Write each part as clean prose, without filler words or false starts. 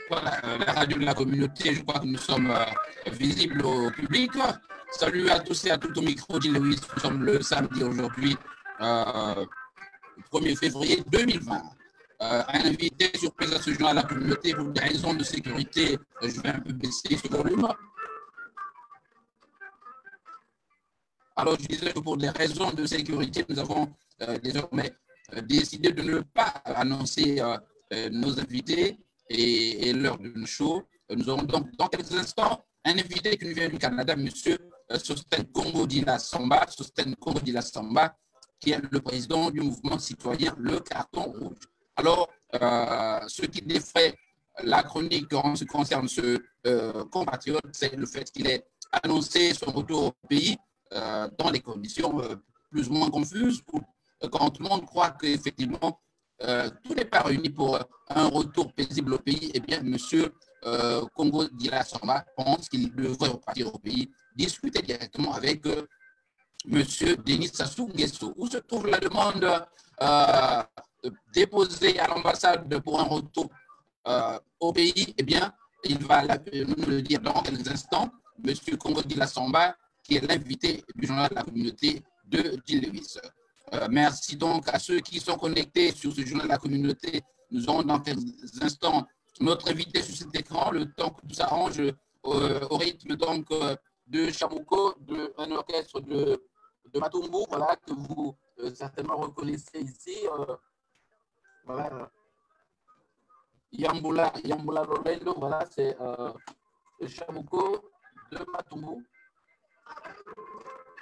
Voilà, la radio de la communauté, je crois que nous sommes visibles au public. Salut à tous et à toutes au micro, Gilles Lewis. Nous sommes le samedi aujourd'hui, 1er février 2020. Un invité surprise à ce journal à la communauté pour des raisons de sécurité. Je vais un peu baisser ce volume. Alors, je disais que pour des raisons de sécurité, nous avons désormais décidé de ne pas annoncer nos invités et l'heure de nos show. Nous aurons donc dans quelques instants un invité qui nous vient du Canada, M. Sosten Congo Dila Samba, qui est le président du mouvement citoyen Le Carton Rouge. Alors, ce qui défraie la chronique en ce qui concerne ce compatriote, c'est le fait qu'il ait annoncé son retour au pays dans des conditions plus ou moins confuses, quand tout le monde croit qu'effectivement, tout n'est pas réuni pour un retour paisible au pays. Eh bien, M. Congo Dila Samba pense qu'il devrait repartir au pays, discuter directement avec M. Denis Sassou Nguesso. Où se trouve la demande déposée à l'ambassade pour un retour au pays? Eh bien, il va nous le dire dans quelques instants. M. Congo Dila Samba, qui est l'invité du journal de la communauté de Gilles Lewis. Merci donc à ceux qui sont connectés sur ce journal de la communauté. Nous aurons dans quelques instants notre invité sur cet écran, le temps que tout s'arrange au rythme donc de Chamuco, un orchestre de Matumbu, voilà, que vous certainement reconnaissez ici. Voilà. Yambula Lolendo, voilà, c'est Chamuco de Matumbu.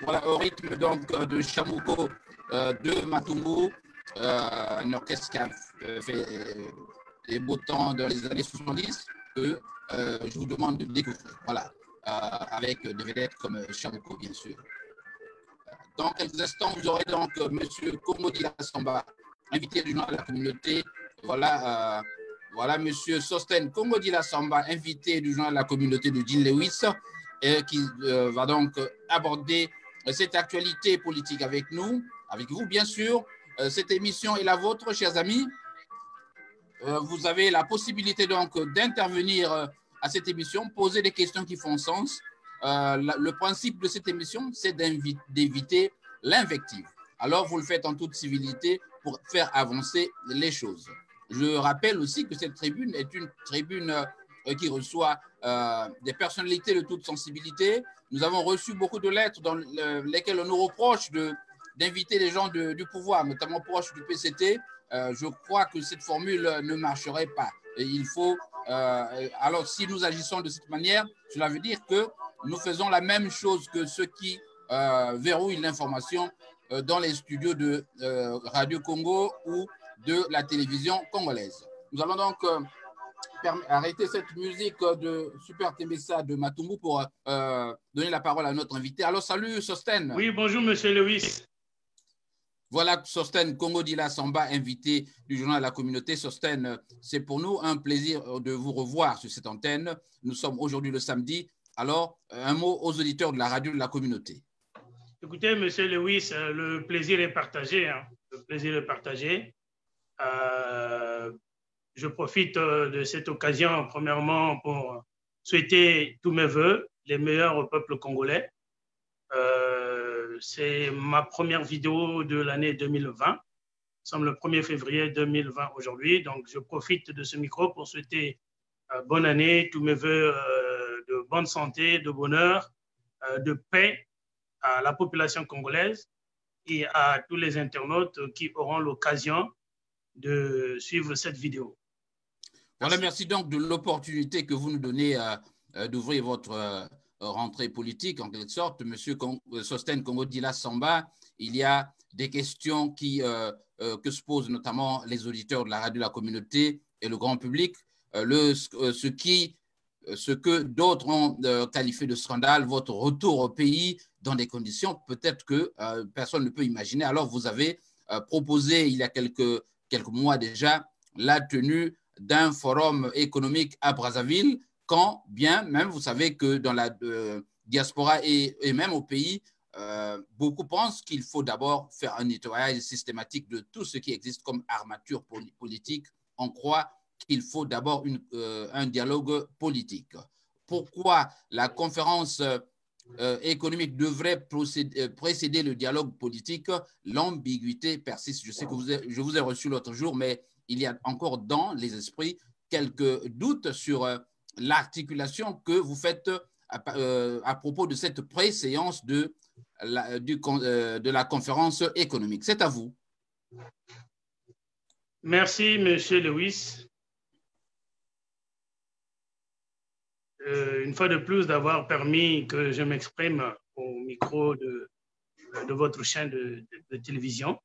Voilà, au rythme donc de Chamuco de Matumbu, un orchestre qui a fait des beaux temps dans les années 70 que je vous demande de découvrir. Voilà, avec des vedettes comme Chamuco, bien sûr. Dans quelques instants, vous aurez donc M. Congo Dila Samba, invité du journal de la communauté. Voilà, voilà M. Sosten Congo Dila Samba, invité du journal de la communauté de Gilles Lewis, qui va donc aborder cette actualité politique avec nous, avec vous, bien sûr. Cette émission est la vôtre, chers amis. Vous avez la possibilité donc d'intervenir à cette émission, poser des questions qui font sens. Le principe de cette émission, c'est d'éviter l'invective. Alors, vous le faites en toute civilité pour faire avancer les choses. Je rappelle aussi que cette tribune est une tribune qui reçoit des personnalités de toute sensibilité. Nous avons reçu beaucoup de lettres dans lesquelles on nous reproche d'inviter des gens du pouvoir, notamment proches du PCT. Je crois que cette formule ne marcherait pas. Et il faut, alors, si nous agissons de cette manière, cela veut dire que nous faisons la même chose que ceux qui verrouillent l'information dans les studios de Radio Congo ou de la télévision congolaise. Nous allons donc arrêter cette musique de Super Tembessa de Matumbu pour donner la parole à notre invité. Alors, salut Sosten. Oui, bonjour Monsieur Lewis. Voilà Sosten Congo Dila Samba, invité du journal de la communauté. Sosten, c'est pour nous un plaisir de vous revoir sur cette antenne. Nous sommes aujourd'hui le samedi. Alors, un mot aux auditeurs de la radio de la communauté. Écoutez, Monsieur Lewis, le plaisir est partagé. Hein. Le plaisir est partagé. Je profite de cette occasion, premièrement, pour souhaiter tous mes voeux, les meilleurs au peuple congolais. C'est ma première vidéo de l'année 2020. Nous sommes le 1er février 2020 aujourd'hui. Donc, je profite de ce micro pour souhaiter bonne année, tous mes voeux de bonne santé, de bonheur, de paix à la population congolaise et à tous les internautes qui auront l'occasion de suivre cette vidéo. Voilà, merci donc de l'opportunité que vous nous donnez d'ouvrir votre rentrée politique, en quelque sorte. Monsieur Sosten Congo Dila Samba, il y a des questions que se posent notamment les auditeurs de la radio de la communauté et le grand public. Ce que d'autres ont qualifié de scandale, votre retour au pays dans des conditions peut-être que personne ne peut imaginer. Alors, vous avez proposé il y a quelques mois déjà la tenue d'un forum économique à Brazzaville, quand bien même vous savez que dans la diaspora et même au pays, beaucoup pensent qu'il faut d'abord faire un nettoyage systématique de tout ce qui existe comme armature politique. On croit qu'il faut d'abord un dialogue politique. Pourquoi la conférence économique devrait précéder le dialogue politique? L'ambiguïté persiste. Je sais que je vous ai reçu l'autre jour, mais il y a encore dans les esprits quelques doutes sur l'articulation que vous faites à propos de cette préséance de la conférence économique. C'est à vous. Merci, M. Lewis. Une fois de plus, d'avoir permis que je m'exprime au micro de votre chaîne de télévision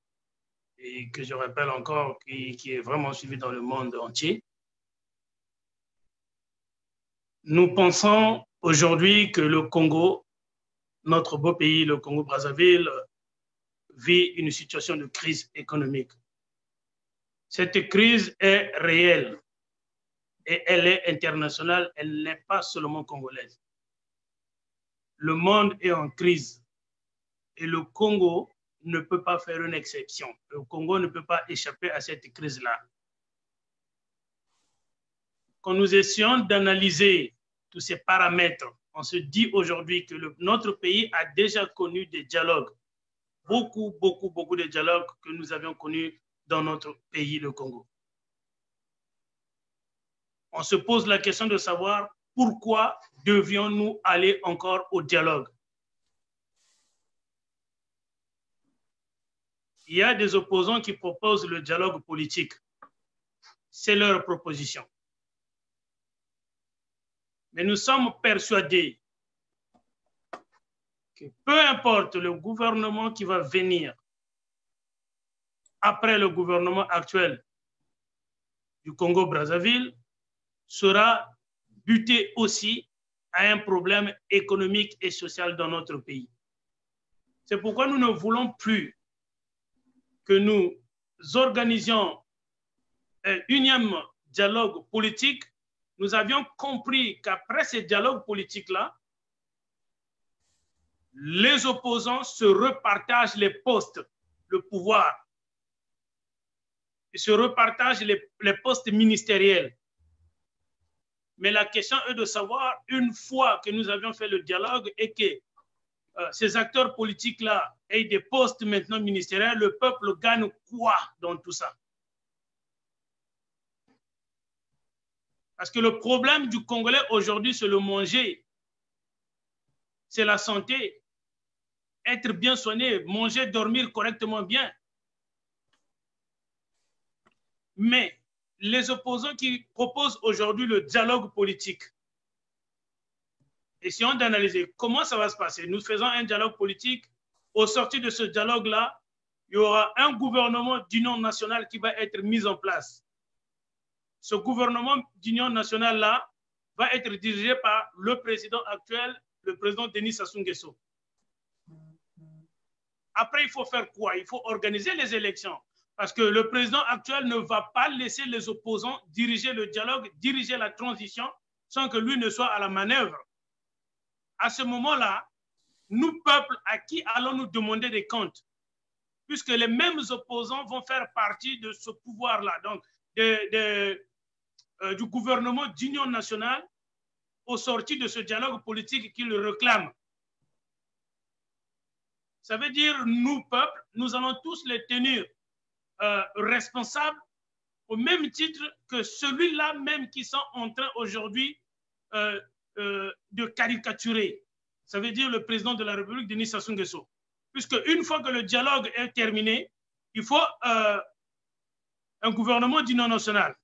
et que je rappelle encore qui est vraiment suivi dans le monde entier. Nous pensons aujourd'hui que le Congo, notre beau pays, le Congo-Brazzaville, vit une situation de crise économique. Cette crise est réelle et elle est internationale, elle n'est pas seulement congolaise. Le monde est en crise et le Congo ne peut pas faire une exception. Le Congo ne peut pas échapper à cette crise-là. Quand nous essayons d'analyser tous ces paramètres, on se dit aujourd'hui que notre pays a déjà connu des dialogues, beaucoup de dialogues que nous avions connus dans notre pays, le Congo. On se pose la question de savoir pourquoi devions-nous aller encore au dialogue. Il y a des opposants qui proposent le dialogue politique. C'est leur proposition. Mais nous sommes persuadés que peu importe le gouvernement qui va venir après le gouvernement actuel du Congo-Brazzaville, sera buté aussi à un problème économique et social dans notre pays. C'est pourquoi nous ne voulons plus que nous organisions un unième dialogue politique. Nous avions compris qu'après ces dialogues politiques-là, les opposants se repartagent les postes, le pouvoir, et se repartagent les postes ministériels. Mais la question est de savoir, une fois que nous avions fait le dialogue et que ces acteurs politiques-là aient des postes maintenant ministériels, le peuple gagne quoi dans tout ça? Parce que le problème du Congolais aujourd'hui, c'est le manger, c'est la santé, être bien soigné, manger, dormir correctement bien. Mais les opposants qui proposent aujourd'hui le dialogue politique, essayons d'analyser comment ça va se passer. Nous faisons un dialogue politique. Au sortir de ce dialogue-là, il y aura un gouvernement d'union nationale qui va être mis en place. Ce gouvernement d'union nationale-là va être dirigé par le président actuel, le président Denis Sassou Nguesso. Après, il faut faire quoi? Il faut organiser les élections. Parce que le président actuel ne va pas laisser les opposants diriger le dialogue, diriger la transition, sans que lui ne soit à la manœuvre. À ce moment-là, nous, peuple, à qui allons-nous demander des comptes? Puisque les mêmes opposants vont faire partie de ce pouvoir-là, donc du gouvernement d'union nationale au sortir de ce dialogue politique qui le réclame. Ça veut dire, nous, peuple, nous allons tous les tenir responsables au même titre que celui-là même qui sont en train aujourd'hui de caricaturer. Ça veut dire le président de la République, Denis Sassou Nguesso. Puisque une fois que le dialogue est terminé, il faut un gouvernement d'union nationale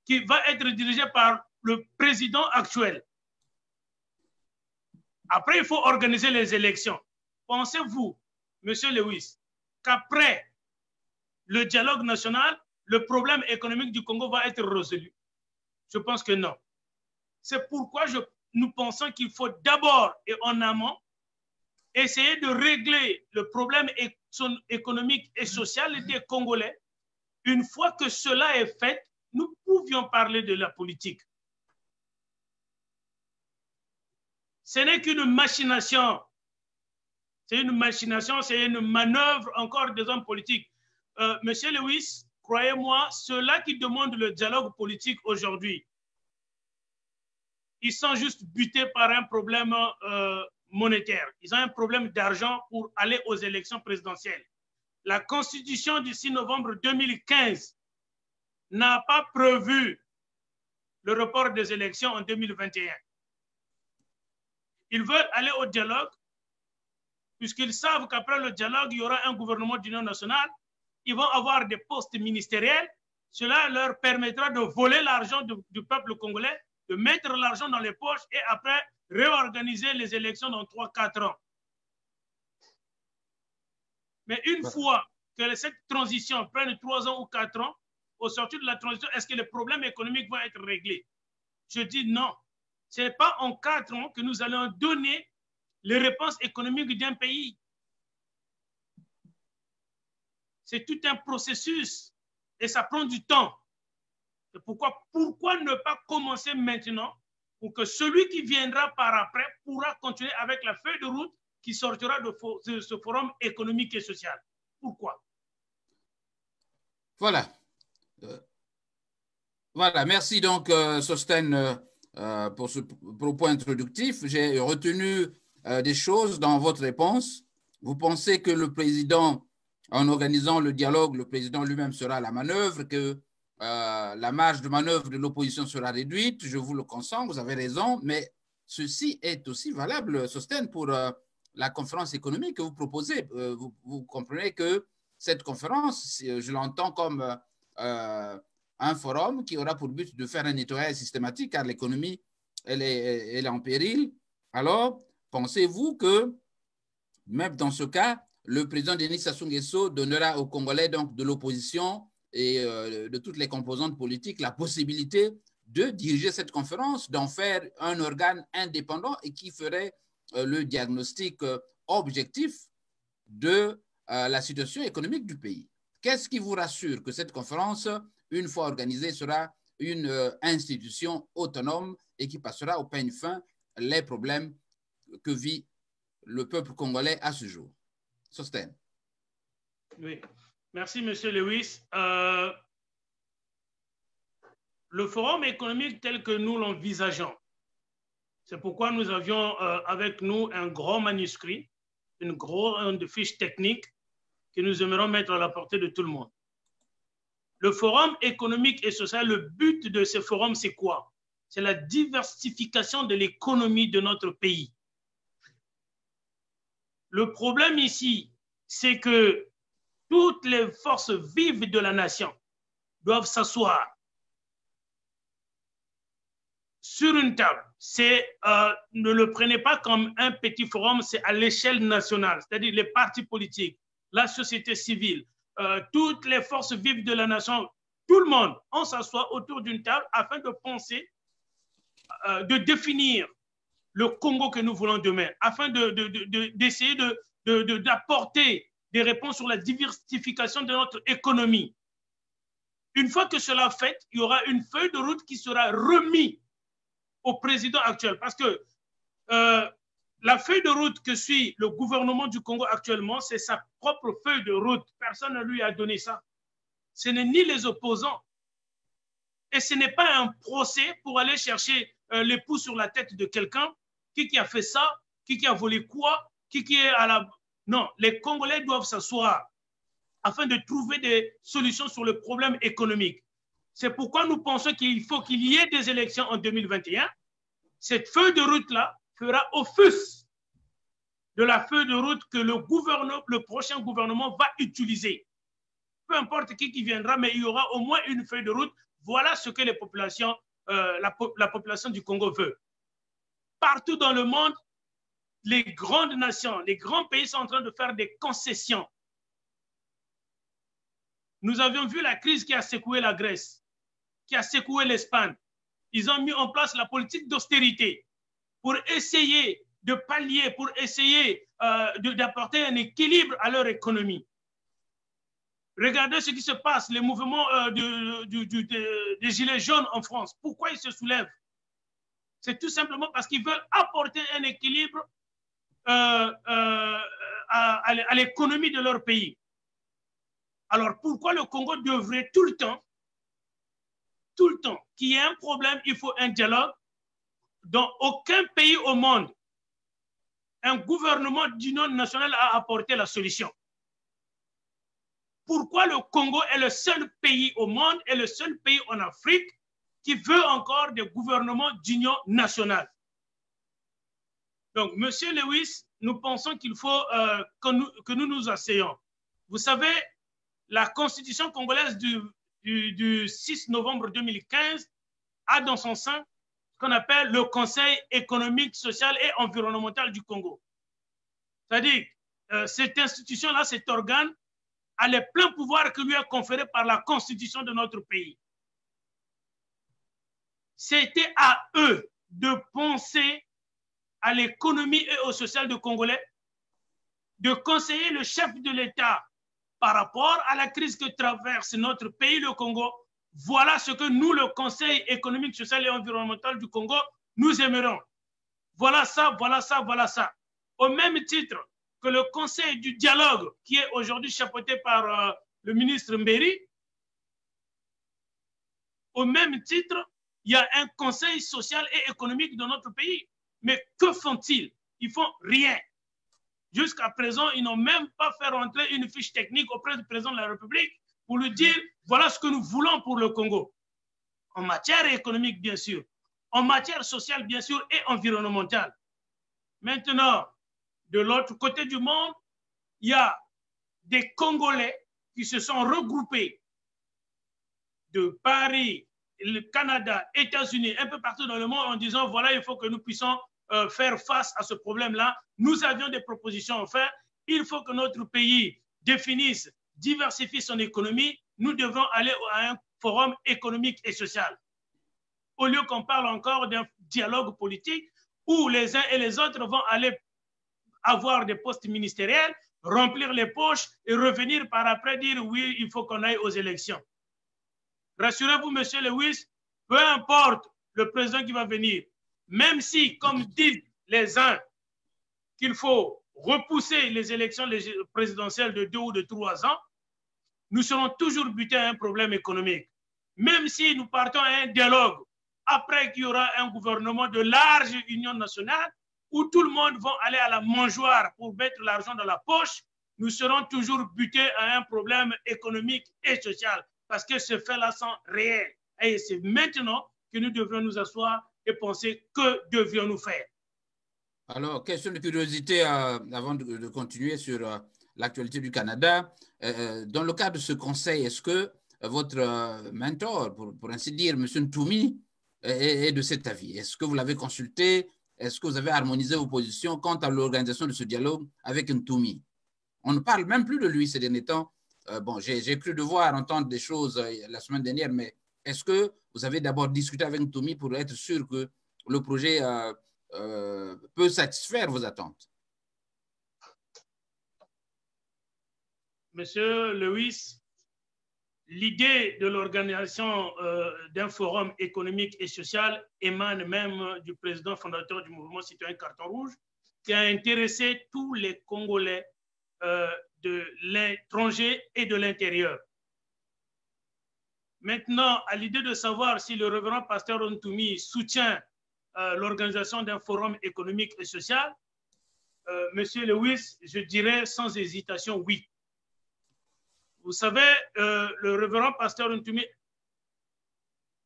qui va être dirigé par le président actuel. Après, il faut organiser les élections. Pensez-vous, M. Lewis, qu'après le dialogue national, le problème économique du Congo va être résolu? Je pense que non. C'est pourquoi nous pensons qu'il faut d'abord et en amont essayer de régler le problème économique et social des Congolais. Une fois que cela est fait, nous pouvions parler de la politique. Ce n'est qu'une machination. C'est une machination, c'est une manœuvre encore des hommes politiques. Monsieur Lewis, croyez-moi, ceux-là qui demandent le dialogue politique aujourd'hui, ils sont juste butés par un problème monétaire. Ils ont un problème d'argent pour aller aux élections présidentielles. La Constitution du 6 novembre 2015 n'a pas prévu le report des élections en 2021. Ils veulent aller au dialogue puisqu'ils savent qu'après le dialogue, il y aura un gouvernement d'union nationale. Ils vont avoir des postes ministériels. Cela leur permettra de voler l'argent du peuple congolais, de mettre l'argent dans les poches et après réorganiser les élections dans 3-4 ans. Mais une fois que cette transition prenne 3 ans ou 4 ans, au sortir de la transition, est-ce que les problèmes économiques vont être réglés? Je dis non. Ce n'est pas en 4 ans que nous allons donner les réponses économiques d'un pays. C'est tout un processus et ça prend du temps. C'est pourquoi ne pas commencer maintenant pour que celui qui viendra par après pourra continuer avec la feuille de route qui sortira de ce forum économique et social. Pourquoi? Voilà. Voilà, merci donc Sostène pour ce propos introductif. J'ai retenu des choses dans votre réponse. Vous pensez que le président, en organisant le dialogue, le président lui-même sera à la manœuvre, que la marge de manœuvre de l'opposition sera réduite. Je vous le consens, vous avez raison, mais ceci est aussi valable, Sostène, pour la conférence économique que vous proposez. Vous comprenez que cette conférence, je l'entends comme un forum qui aura pour but de faire un nettoyage systématique car l'économie, elle est en péril. Alors, pensez-vous que, même dans ce cas, le président Denis Sassou Nguesso donnera aux Congolais donc, de l'opposition et de toutes les composantes politiques la possibilité de diriger cette conférence, d'en faire un organe indépendant et qui ferait le diagnostic objectif de la situation économique du pays? Qu'est-ce qui vous rassure que cette conférence, une fois organisée, sera une institution autonome et qui passera au peigne fin les problèmes que vit le peuple congolais à ce jour? Sostène. Oui, merci M. Lewis. Le forum économique tel que nous l'envisageons, c'est pourquoi nous avions avec nous un grand manuscrit, une grande fiche technique que nous aimerions mettre à la portée de tout le monde. Le forum économique et social, le but de ce forum, c'est quoi? C'est la diversification de l'économie de notre pays. Le problème ici, c'est que toutes les forces vives de la nation doivent s'asseoir sur une table. Ne le prenez pas comme un petit forum, c'est à l'échelle nationale, c'est-à-dire les partis politiques, la société civile, toutes les forces vives de la nation, tout le monde, on s'assoit autour d'une table afin de penser, de définir le Congo que nous voulons demain, afin d'essayer d'apporter des réponses sur la diversification de notre économie. Une fois que cela est fait, il y aura une feuille de route qui sera remise au président actuel. Parce que la feuille de route que suit le gouvernement du Congo actuellement, c'est sa propre feuille de route. Personne ne lui a donné ça. Ce n'est ni les opposants. Et ce n'est pas un procès pour aller chercher l'époux sur la tête de quelqu'un. Qui a fait ça? Qui a volé quoi? Qui est à la... Non, les Congolais doivent s'asseoir afin de trouver des solutions sur le problème économique. C'est pourquoi nous pensons qu'il faut qu'il y ait des élections en 2021. Cette feuille de route-là fera office de la feuille de route que le prochain gouvernement va utiliser. Peu importe qui viendra, mais il y aura au moins une feuille de route. Voilà ce que les populations, la population du Congo veut. Partout dans le monde, les grandes nations, les grands pays sont en train de faire des concessions Nous avions vu la crise qui a secoué la Grèce, qui a secoué l'Espagne. Ils ont mis en place la politique d'austérité pour essayer de pallier, pour essayer d'apporter un équilibre à leur économie. Regardez ce qui se passe, les mouvements des Gilets jaunes en France. Pourquoi ils se soulèvent? C'est tout simplement parce qu'ils veulent apporter un équilibre à l'économie de leur pays. Alors, pourquoi le Congo devrait tout le temps qu'il y ait un problème, il faut un dialogue? Dans aucun pays au monde, un gouvernement d'union nationale a apporté la solution. Pourquoi le Congo est le seul pays au monde et le seul pays en Afrique qui veut encore des gouvernements d'union nationale? Donc, Monsieur Lewis, nous pensons qu'il faut que nous nous asseyons. Vous savez, la constitution congolaise du 6 novembre 2015 a dans son sein ce qu'on appelle le Conseil économique, social et environnemental du Congo. C'est-à-dire, cette institution-là, cet organe, a les pleins pouvoirs qui lui est conféré par la constitution de notre pays. C'était à eux de penser à l'économie et au social du Congolais, de conseiller le chef de l'État par rapport à la crise que traverse notre pays, le Congo. Voilà ce que nous, le Conseil économique, social et environnemental du Congo, nous aimerions. Voilà ça, voilà ça, voilà ça. Au même titre que le Conseil du dialogue, qui est aujourd'hui chapeauté par le ministre Mbéry, au même titre, il y a un Conseil social et économique de notre pays. Mais que font-ils? Ils font rien. Jusqu'à présent, ils n'ont même pas fait rentrer une fiche technique auprès du président de la République pour lui dire voilà ce que nous voulons pour le Congo. En matière économique, bien sûr. En matière sociale, bien sûr, et environnementale. Maintenant, de l'autre côté du monde, il y a des Congolais qui se sont regroupés de Paris, le Canada, États-Unis, un peu partout dans le monde en disant voilà, il faut que nous puissions faire face à ce problème-là. Nous avions des propositions à faire. Il faut que notre pays définisse, diversifie son économie. Nous devons aller à un forum économique et social. Au lieu qu'on parle encore d'un dialogue politique où les uns et les autres vont aller avoir des postes ministériels, remplir les poches et revenir par après dire oui, il faut qu'on aille aux élections. Rassurez-vous, monsieur Lewis, peu importe le président qui va venir, même si, comme disent les uns, qu'il faut repousser les élections présidentielles de 2 ou de 3 ans, nous serons toujours butés à un problème économique. Même si nous partons à un dialogue, après qu'il y aura un gouvernement de large union nationale, où tout le monde va aller à la mangeoire pour mettre l'argent dans la poche, nous serons toujours butés à un problème économique et social, parce que ce fait-là sont réels. Et c'est maintenant que nous devrions nous asseoir et penser que devions-nous faire. Alors, question de curiosité avant de continuer sur l'actualité du Canada. Dans le cadre de ce conseil, est-ce que votre mentor, pour ainsi dire, M. Ntoumi, est de cet avis? Est-ce que vous l'avez consulté? Est-ce que vous avez harmonisé vos positions quant à l'organisation de ce dialogue avec Ntoumi? On ne parle même plus de lui ces derniers temps. Bon, j'ai cru devoir entendre des choses la semaine dernière, mais est-ce que vous avez d'abord discuté avec Ntoumi pour être sûr que le projet peut satisfaire vos attentes? Monsieur Lewis, l'idée de l'organisation d'un forum économique et social émane même du président fondateur du mouvement citoyen Carton Rouge, qui a intéressé tous les Congolais de l'étranger et de l'intérieur. Maintenant, à l'idée de savoir si le révérend pasteur Ntoumi soutient l'organisation d'un forum économique et social, Monsieur Lewis, je dirais sans hésitation oui. Vous savez, le révérend pasteur Ntoumi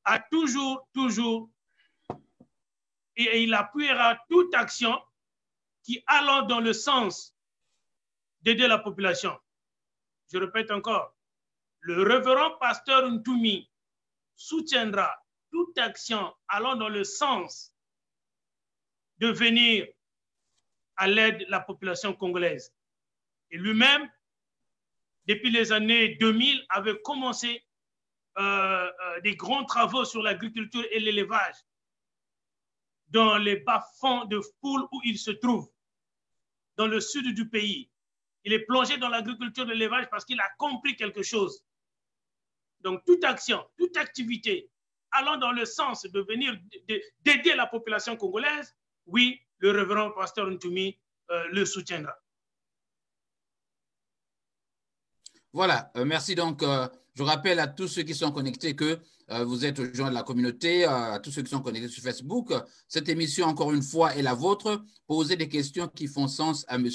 a toujours, et il appuiera toute action qui allant dans le sens d'aider la population. Je répète encore, le révérend pasteur Ntoumi soutiendra toute action allant dans le sens de venir à l'aide de la population congolaise. Et lui-même depuis les années 2000, avait commencé des grands travaux sur l'agriculture et l'élevage dans les bas-fonds de Poul où il se trouve, dans le sud du pays. Il est plongé dans l'agriculture et l'élevage parce qu'il a compris quelque chose. Donc, toute action, toute activité allant dans le sens de venir d'aider la population congolaise, oui, le révérend pasteur Ntoumi le soutiendra. Voilà, merci donc. Je rappelle à tous ceux qui sont connectés que vous êtes aux gens de la communauté, à tous ceux qui sont connectés sur Facebook. Cette émission, encore une fois, est la vôtre. Posez des questions qui font sens à M.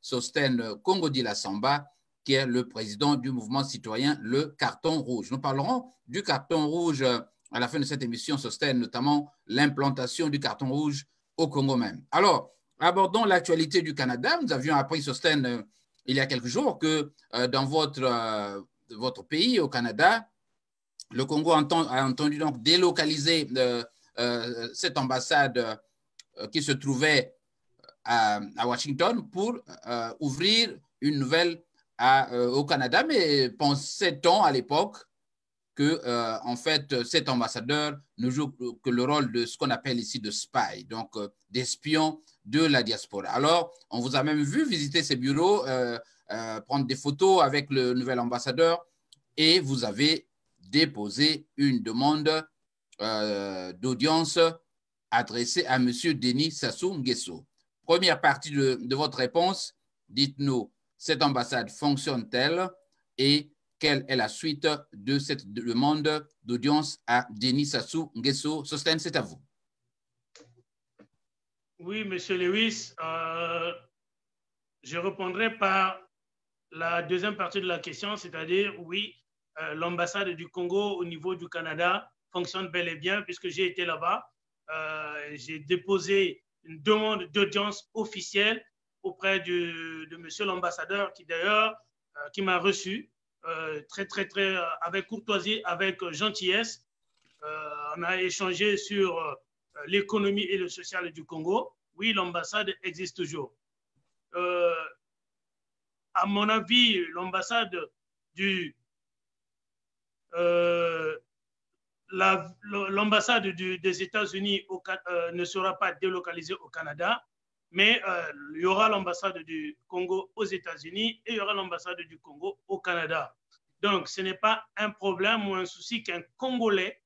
Sostène Congo-Dila Samba, qui est le président du mouvement citoyen Le Carton Rouge. Nous parlerons du carton rouge à la fin de cette émission, Sostène, notamment l'implantation du carton rouge au Congo même. Alors, abordons l'actualité du Canada. Nous avions appris, Sostène, il y a quelques jours que dans votre pays, au Canada, le Congo a entendu donc délocaliser cette ambassade qui se trouvait à Washington pour ouvrir une nouvelle au Canada. Mais pensait-on à l'époque que, en fait, cet ambassadeur ne joue que le rôle de ce qu'on appelle ici de spy, donc d'espion de la diaspora. Alors, on vous a même vu visiter ces bureaux, prendre des photos avec le nouvel ambassadeur et vous avez déposé une demande d'audience adressée à M. Denis Sassou Nguesso. Première partie de votre réponse, dites-nous, cette ambassade fonctionne-t-elle et quelle est la suite de cette demande d'audience à Denis Sassou Nguesso? Sostène, c'est à vous. Oui, M. Lewis, je répondrai par la deuxième partie de la question, c'est-à-dire, oui, l'ambassade du Congo au niveau du Canada fonctionne bel et bien puisque j'ai été là-bas. J'ai déposé une demande d'audience officielle auprès de monsieur l'ambassadeur qui d'ailleurs qui m'a reçu très avec courtoisie, avec gentillesse. On a échangé sur l'économie et le social du Congo. Oui, l'ambassade existe toujours. À mon avis, l'ambassade des États-Unis ne sera pas délocalisée au Canada, mais il y aura l'ambassade du Congo aux États-Unis et il y aura l'ambassade du Congo au Canada. Donc, ce n'est pas un problème ou un souci qu'un Congolais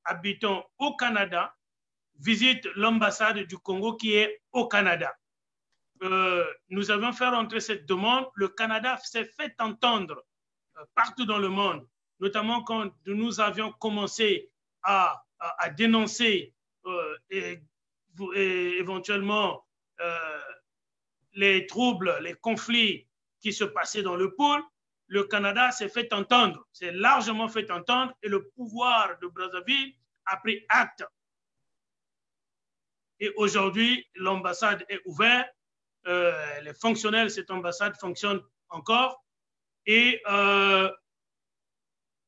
habitant au Canada visite l'ambassade du Congo qui est au Canada. Nous avons fait rentrer cette demande. Le Canada s'est fait entendre partout dans le monde, notamment quand nous avions commencé à dénoncer et éventuellement les troubles, les conflits qui se passaient dans le pôle. Le Canada s'est fait entendre, s'est largement fait entendre et le pouvoir de Brazzaville a pris acte. Et aujourd'hui, l'ambassade est ouverte. Les fonctionnaires de cette ambassade fonctionnent encore. Et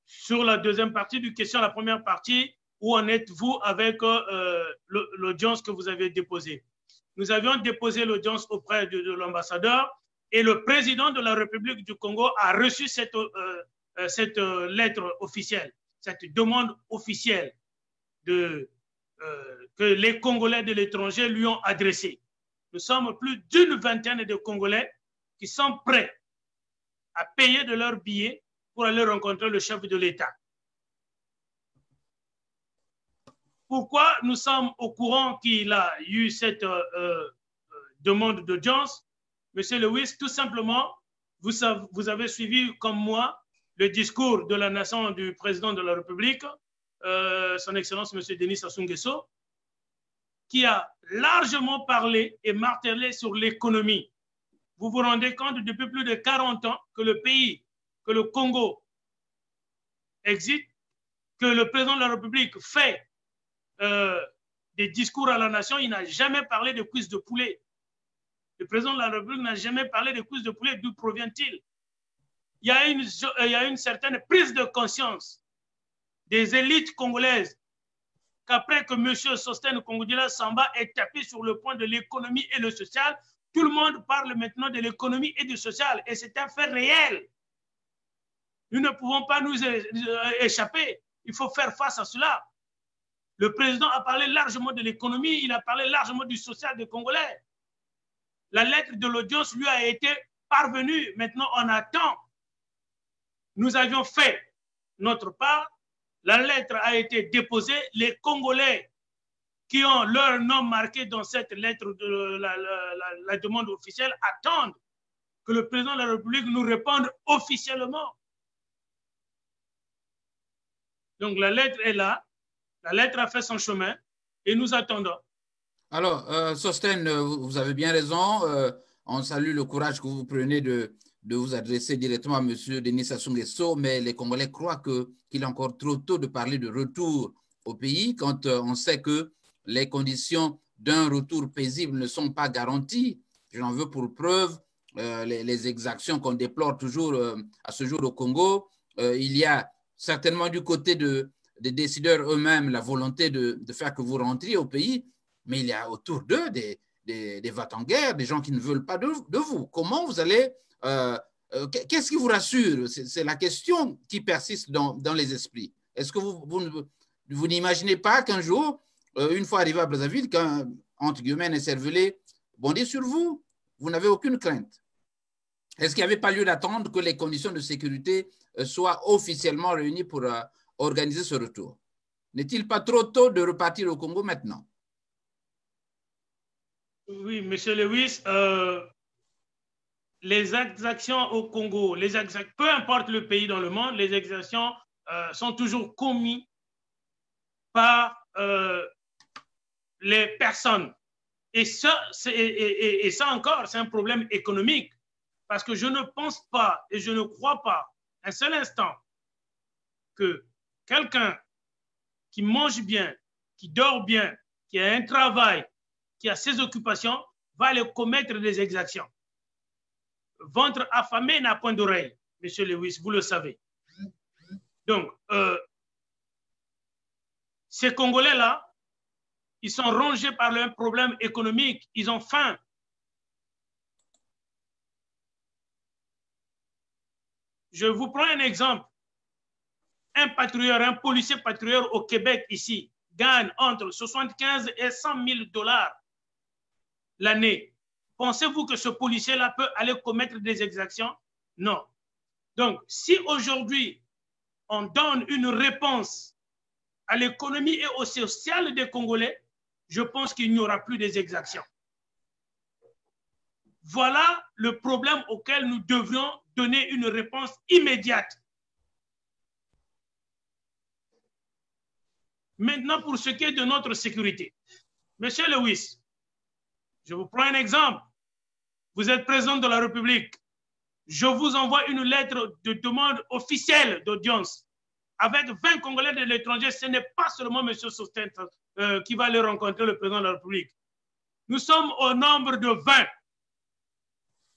sur la deuxième partie du question, la première partie, où en êtes-vous avec l'audience que vous avez déposée? Nous avions déposé l'audience auprès de l'ambassadeur et le président de la République du Congo a reçu cette lettre officielle, cette demande officielle que les Congolais de l'étranger lui ont adressée. Nous sommes plus d'une vingtaine de Congolais qui sont prêts à payer de leurs billets pour aller rencontrer le chef de l'État. Pourquoi nous sommes au courant qu'il a eu cette demande d'audience? Monsieur Lewis, tout simplement, vous avez suivi comme moi le discours de la nation du président de la République, son Excellence Monsieur Denis Sassou Nguesso, qui a largement parlé et martelé sur l'économie. Vous vous rendez compte depuis plus de 40 ans que le pays, que le Congo existe, que le président de la République fait des discours à la nation, il n'a jamais parlé de cuisses de poulet. Le président de la République n'a jamais parlé de cuisses de poulet. D'où provient-il? Il y a une certaine prise de conscience des élites congolaises qu'après que M. Sostène Congo-Dila Samba est tapé sur le point de l'économie et le social, tout le monde parle maintenant de l'économie et du social. Et c'est un fait réel. Nous ne pouvons pas nous échapper. Il faut faire face à cela. Le président a parlé largement de l'économie, il a parlé largement du social des Congolais. La lettre de l'audience lui a été parvenue. Maintenant, on attend. Nous avions fait notre part. La lettre a été déposée. Les Congolais qui ont leur nom marqué dans cette lettre de la demande officielle attendent que le président de la République nous réponde officiellement. Donc la lettre est là, la lettre a fait son chemin et nous attendons. Alors, Sostène, vous avez bien raison. On salue le courage que vous prenez de vous adresser directement à M. Denis Sassou Nguesso, mais les Congolais croient qu'il est encore trop tôt de parler de retour au pays quand on sait que les conditions d'un retour paisible ne sont pas garanties. J'en veux pour preuve les exactions qu'on déplore toujours à ce jour au Congo. Il y a certainement du côté des décideurs eux-mêmes la volonté de faire que vous rentriez au pays, mais il y a autour d'eux des va-t-en-guerre, des gens qui ne veulent pas de vous. Comment vous allez... qu'est-ce qui vous rassure? C'est la question qui persiste dans les esprits. Est-ce que vous n'imaginez pas qu'un jour, une fois arrivé à Brazzaville, qu'un, entre guillemets, un cervelé bondit sur vous? Vous n'avez aucune crainte. Est-ce qu'il n'y avait pas lieu d'attendre que les conditions de sécurité soient officiellement réunies pour organiser ce retour? N'est-il pas trop tôt de repartir au Congo maintenant? Oui, M. Lewis, les exactions au Congo, peu importe le pays dans le monde, les exactions sont toujours commises par les personnes. Et ça encore, c'est un problème économique. Parce que je ne pense pas et je ne crois pas un seul instant que quelqu'un qui mange bien, qui dort bien, qui a un travail, qui a ses occupations, va aller commettre des exactions. Ventre affamé n'a point d'oreille, M. Lewis, vous le savez. Donc, ces Congolais-là, ils sont rongés par un problème économique, ils ont faim. Je vous prends un exemple. Un patrouilleur, un policier patrouilleur au Québec ici, gagne entre 75 et 100 000 $ l'année. Pensez-vous que ce policier-là peut aller commettre des exactions? Non. Donc, si aujourd'hui, on donne une réponse à l'économie et au social des Congolais, je pense qu'il n'y aura plus des exactions. Voilà le problème auquel nous devrions donner une réponse immédiate. Maintenant, pour ce qui est de notre sécurité, Monsieur Lewis, je vous prends un exemple. Vous êtes président de la République. Je vous envoie une lettre de demande officielle d'audience avec 20 Congolais de l'étranger. Ce n'est pas seulement M. Sostène qui va aller rencontrer le président de la République. Nous sommes au nombre de 20.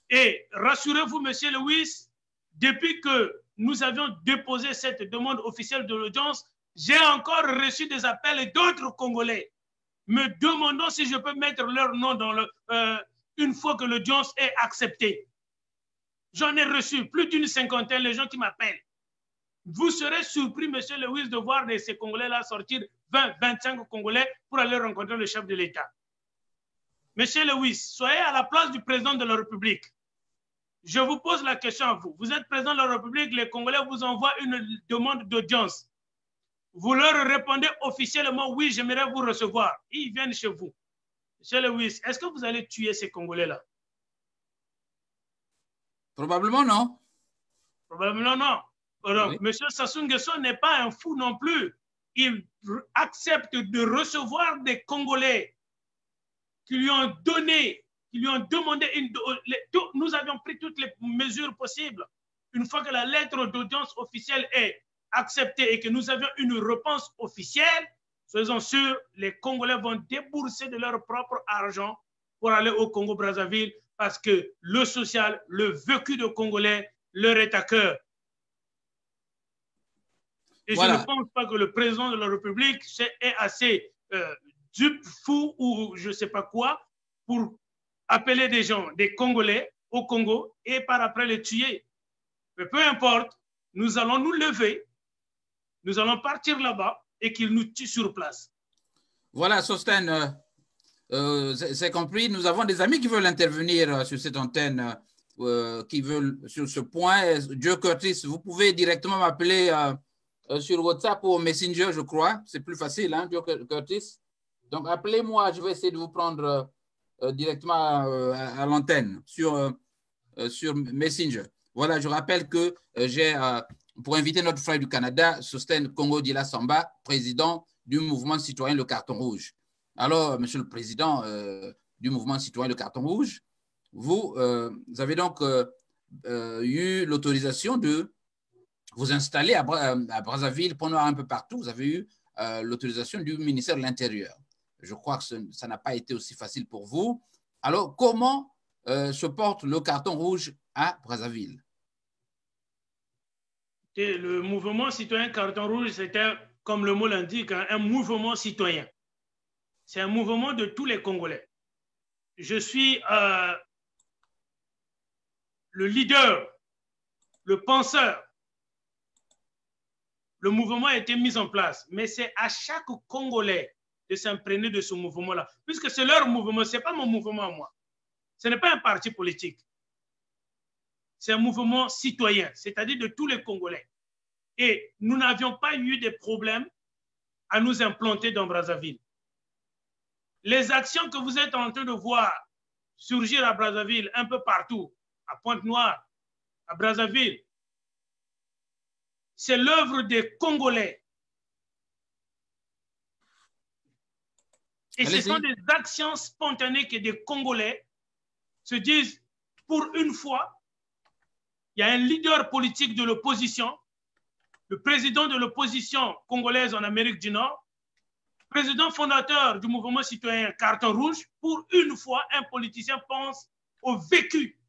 Et rassurez-vous, M. Lewis, depuis que nous avions déposé cette demande officielle de l'audience, j'ai encore reçu des appels d'autres Congolais me demandant si je peux mettre leur nom dans une fois que l'audience est acceptée. J'en ai reçu plus d'une cinquantaine, les gens qui m'appellent. Vous serez surpris, M. Lewis, de voir de ces Congolais-là sortir 20, 25 Congolais pour aller rencontrer le chef de l'État. M. Lewis, soyez à la place du président de la République. Je vous pose la question à vous. Vous êtes président de la République, les Congolais vous envoient une demande d'audience. Vous leur répondez officiellement, oui, j'aimerais vous recevoir. Ils viennent chez vous. M. Lewis, est-ce que vous allez tuer ces Congolais-là? Probablement non. Probablement non. Donc, oui. M. Sassou Nguesso n'est pas un fou non plus. Il accepte de recevoir des Congolais qui lui ont donné, qui lui ont demandé, nous avions pris toutes les mesures possibles. Une fois que la lettre d'audience officielle est acceptée et que nous avions une réponse officielle, soyons sûrs, les Congolais vont débourser de leur propre argent pour aller au Congo-Brazzaville parce que le social, le vécu de Congolais leur est à cœur. Et voilà. Je ne pense pas que le président de la République est assez dupe, fou ou je ne sais pas quoi pour appeler des gens, des Congolais au Congo et par après les tuer. Mais peu importe, nous allons nous lever, nous allons partir là-bas et qu'ils nous tuent sur place. Voilà, Sostène, c'est compris. Nous avons des amis qui veulent intervenir sur cette antenne, qui veulent sur ce point. Joe Curtis, vous pouvez directement m'appeler sur WhatsApp ou Messenger, je crois. C'est plus facile, hein, Joe Curtis. Donc, appelez-moi, je vais essayer de vous prendre directement à l'antenne sur Messenger. Voilà, je rappelle que j'ai, pour inviter notre frère du Canada, Sostène Congo Dila Samba, président du mouvement citoyen Le Carton Rouge. Alors, Monsieur le Président du mouvement citoyen Le Carton Rouge, vous avez donc eu l'autorisation de vous installer à Brazzaville, Pont-Noir, un peu partout. Vous avez eu l'autorisation du ministère de l'Intérieur. Je crois que ça n'a pas été aussi facile pour vous. Alors, comment se porte le Carton Rouge à Brazzaville? Le mouvement citoyen Carton Rouge, c'était, comme le mot l'indique, un mouvement citoyen. C'est un mouvement de tous les Congolais. Je suis le leader, le penseur. Le mouvement a été mis en place, mais c'est à chaque Congolais de s'imprégner de ce mouvement-là, puisque c'est leur mouvement, ce n'est pas mon mouvement à moi. Ce n'est pas un parti politique. C'est un mouvement citoyen, c'est-à-dire de tous les Congolais. Et nous n'avions pas eu de problème à nous implanter dans Brazzaville. Les actions que vous êtes en train de voir surgir à Brazzaville, un peu partout, à Pointe-Noire, à Brazzaville, c'est l'œuvre des Congolais. Et ce sont des actions spontanées que des Congolais se disent, pour une fois, il y a un leader politique de l'opposition, le président de l'opposition congolaise en Amérique du Nord, président fondateur du mouvement citoyen Carton Rouge. Pour une fois, un politicien pense au vécu,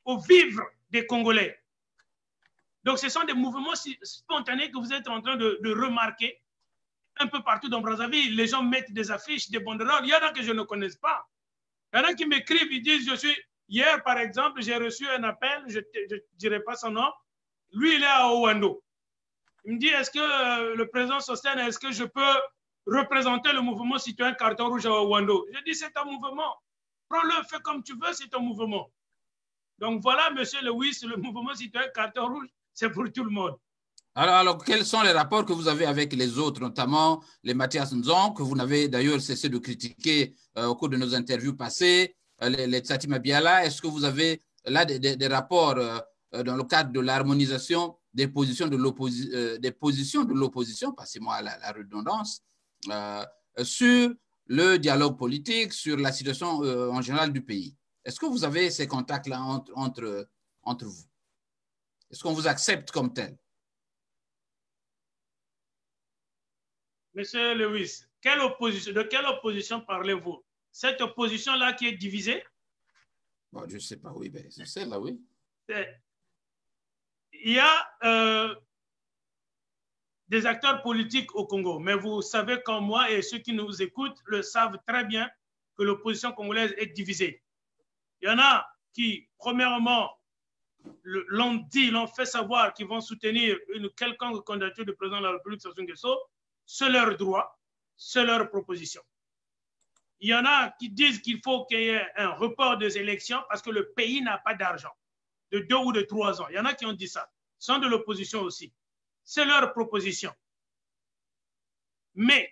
au vivre des Congolais. Donc, ce sont des mouvements spontanés que vous êtes en train de remarquer un peu partout dans Brazzaville. Les gens mettent des affiches, des banderoles. Il y en a que je ne connais pas. Il y en a qui m'écrivent, ils disent, hier, par exemple, j'ai reçu un appel, je ne dirai pas son nom. Lui, il est à Owando. Il me dit, est-ce que le président Sostène, est-ce que je peux représenter le mouvement citoyen Carton Rouge à Owando? Je dis, c'est un mouvement. Prends-le, fais comme tu veux, c'est un mouvement. Donc voilà, monsieur Lewis, le mouvement citoyen Carton Rouge, c'est pour tout le monde. Alors, quels sont les rapports que vous avez avec les autres, notamment les Mathias Nzon, que vous n'avez d'ailleurs cessé de critiquer au cours de nos interviews passées, les Tsati Mabiala? Est-ce que vous avez là des rapports dans le cadre de l'harmonisation des positions de l'opposition, passez-moi la redondance, sur le dialogue politique, sur la situation en général du pays? Est-ce que vous avez ces contacts-là entre vous? Est-ce qu'on vous accepte comme tel? Monsieur Lewis, de quelle opposition parlez-vous? Cette opposition-là qui est divisée? Bon, je ne sais pas, oui, ben, c'est celle-là, oui. Il y a des acteurs politiques au Congo, mais vous savez comme moi, et ceux qui nous écoutent le savent très bien, que l'opposition congolaise est divisée. Il y en a qui, premièrement, l'ont fait savoir qu'ils vont soutenir une quelconque candidature du président de la République, Sassou Nguesso. C'est leur droit, c'est leur proposition. Il y en a qui disent qu'il faut qu'il y ait un report des élections parce que le pays n'a pas d'argent de 2 ou de 3 ans. Il y en a qui ont dit ça. Ils sont de l'opposition aussi. C'est leur proposition. Mais,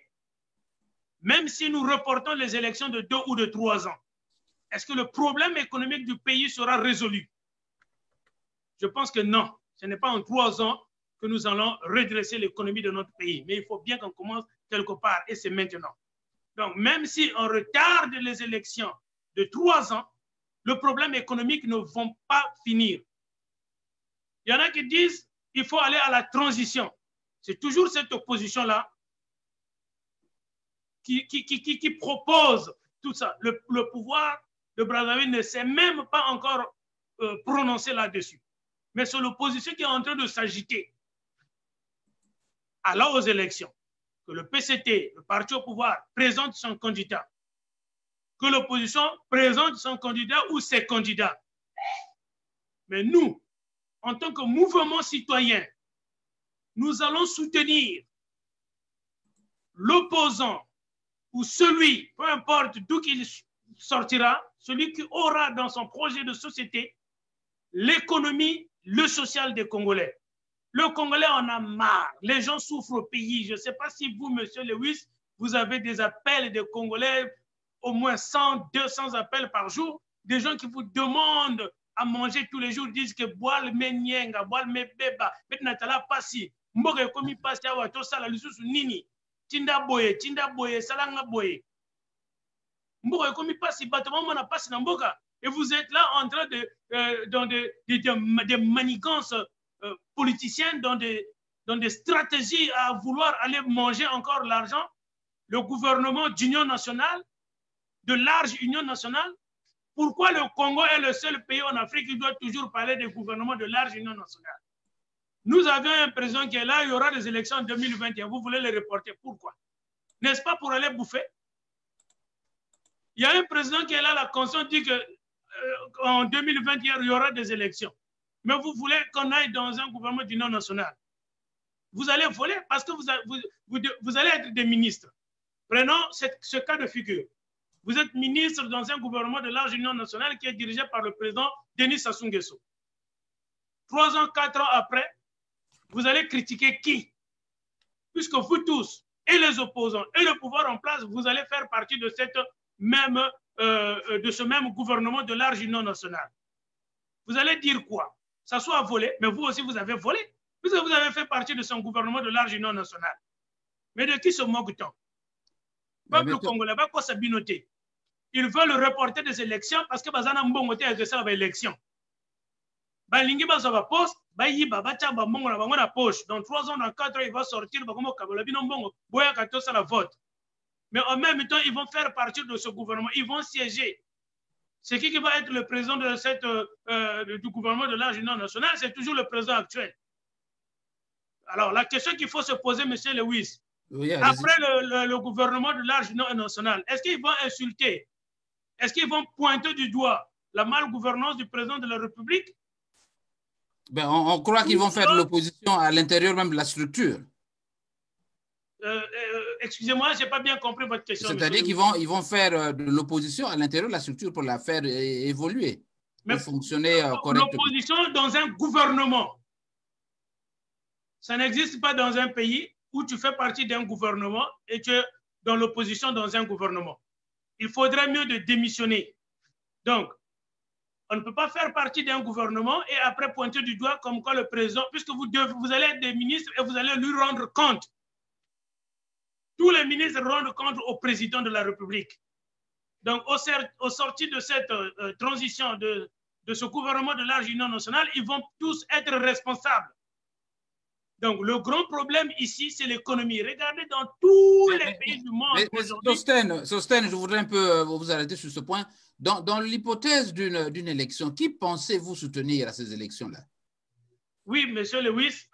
même si nous reportons les élections de 2 ou de 3 ans, est-ce que le problème économique du pays sera résolu? Je pense que non. Ce n'est pas en 3 ans que nous allons redresser l'économie de notre pays. Mais il faut bien qu'on commence quelque part et c'est maintenant. Donc, même si on retarde les élections de 3 ans, le problème économique ne va pas finir. Il y en a qui disent qu'il faut aller à la transition. C'est toujours cette opposition-là qui propose tout ça. Le pouvoir de Brazzaville ne s'est même pas encore prononcé là-dessus. Mais c'est l'opposition qui est en train de s'agiter. Alors aux élections, que le PCT, le parti au pouvoir, présente son candidat, que l'opposition présente son candidat ou ses candidats. Mais nous, en tant que mouvement citoyen, nous allons soutenir l'opposant ou celui, peu importe d'où qu'il sortira, celui qui aura dans son projet de société l'économie, le social des Congolais. Le Congolais en a marre. Les gens souffrent au pays. Je ne sais pas si vous, monsieur Lewis, vous avez des appels des Congolais, au moins 100, 200 appels par jour, des gens qui vous demandent à manger tous les jours, disent que boile me nyenga, boile me beba, metnatala pasi, mboge komi pasi awa to sala lisusu nini, tinda boye, salanga boye. Mboge komi pasi, batement na pasi na mboga. Et vous êtes là en train de, dans des manigances politiciennes, dans des stratégies à vouloir aller manger encore l'argent. Le gouvernement d'union nationale, de large union nationale. Pourquoi le Congo est le seul pays en Afrique qui doit toujours parler des gouvernements de large union nationale? Nous avions un président qui est là, il y aura des élections en 2021. Vous voulez les reporter. Pourquoi? N'est-ce pas pour aller bouffer? Il y a un président qui est là, la Constitution dit qu'en 2021, il y aura des élections. Mais vous voulez qu'on aille dans un gouvernement d'union nationale. Vous allez voler parce que vous allez être des ministres. Prenons ce cas de figure. Vous êtes ministre dans un gouvernement de large union nationale qui est dirigé par le président Denis Sassou Nguesso. 3 ans, 4 ans après, vous allez critiquer qui? Puisque vous tous, et les opposants, et le pouvoir en place, vous allez faire partie de, de ce même gouvernement de large union nationale. Vous allez dire quoi? Ça soit volé, mais vous aussi, vous avez volé, puisque vous avez fait partie de son gouvernement de large union nationale. Mais de qui se moque-t-on? Peuple congolais, pas quoi s'abinoter. Ils veulent reporter des élections parce que bazana mbongote a ça va élection. Balingi bazava poste, bayi babacha bambongo na bango na poche. Dans 3 ans, dans 4 ans, il va sortir bagomo kabola bino mbongo boya kato ça la vote. Mais en même temps, ils vont faire partie de ce gouvernement, ils vont siéger. C'est qui va être le président de du gouvernement de large union nationale? C'est toujours le président actuel. Alors, la question qu'il faut se poser, M. Lewis, oui, après le gouvernement de large union nationale, est-ce qu'ils vont insulter? Est-ce qu'ils vont pointer du doigt la malgouvernance du président de la République? Ben, on croit qu'ils vont faire de l'opposition à l'intérieur même de la structure. Excusez-moi, je n'ai pas bien compris votre question. C'est-à-dire qu'ils vont faire de l'opposition à l'intérieur de la structure pour la faire évoluer, pour fonctionner correctement. L'opposition dans un gouvernement, ça n'existe pas dans un pays où tu fais partie d'un gouvernement et tu es dans l'opposition dans un gouvernement. Il faudrait mieux de démissionner. Donc, on ne peut pas faire partie d'un gouvernement et après pointer du doigt comme quoi le président, puisque vous allez être des ministres et vous allez lui rendre compte. Tous les ministres rendent compte au président de la République. Donc, au sorti de cette transition de ce gouvernement de large union nationale, ils vont tous être responsables. Donc, le grand problème ici, c'est l'économie. Regardez dans tous les pays du monde aujourd'hui. Sosten, je voudrais un peu vous arrêter sur ce point. Dans l'hypothèse d'une élection, qui pensez-vous soutenir à ces élections-là? Oui, M. Lewis,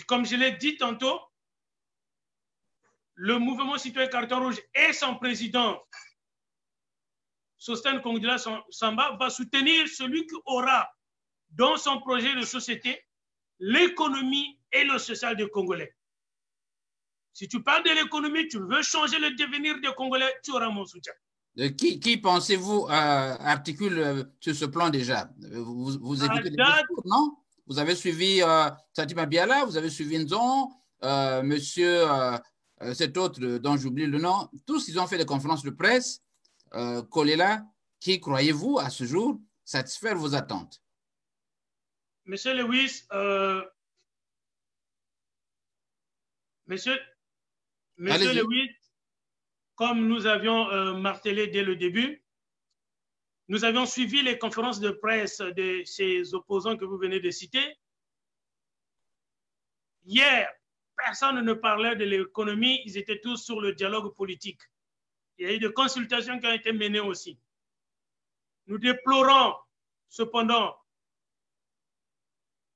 comme je l'ai dit tantôt, le mouvement citoyen Carton Rouge et son président, Sosten Kongdila Samba, va soutenir celui qui aura dans son projet de société l'économie et le social des Congolais. Si tu parles de l'économie, tu veux changer le devenir des Congolais, tu auras mon soutien. Qui pensez-vous articule sur ce plan déjà? Vous écoutez les discours, non? Vous avez suivi Satima Biala, vous avez suivi Nzon, monsieur cet autre dont j'oublie le nom. Tous, ils ont fait des conférences de presse. Kolela, qui croyez-vous à ce jour satisfaire vos attentes? Monsieur Lewis, Monsieur Lewis, comme nous avions martelé dès le début, nous avions suivi les conférences de presse de ces opposants que vous venez de citer. Hier, personne ne parlait de l'économie, ils étaient tous sur le dialogue politique. Il y a eu des consultations qui ont été menées aussi. Nous déplorons cependant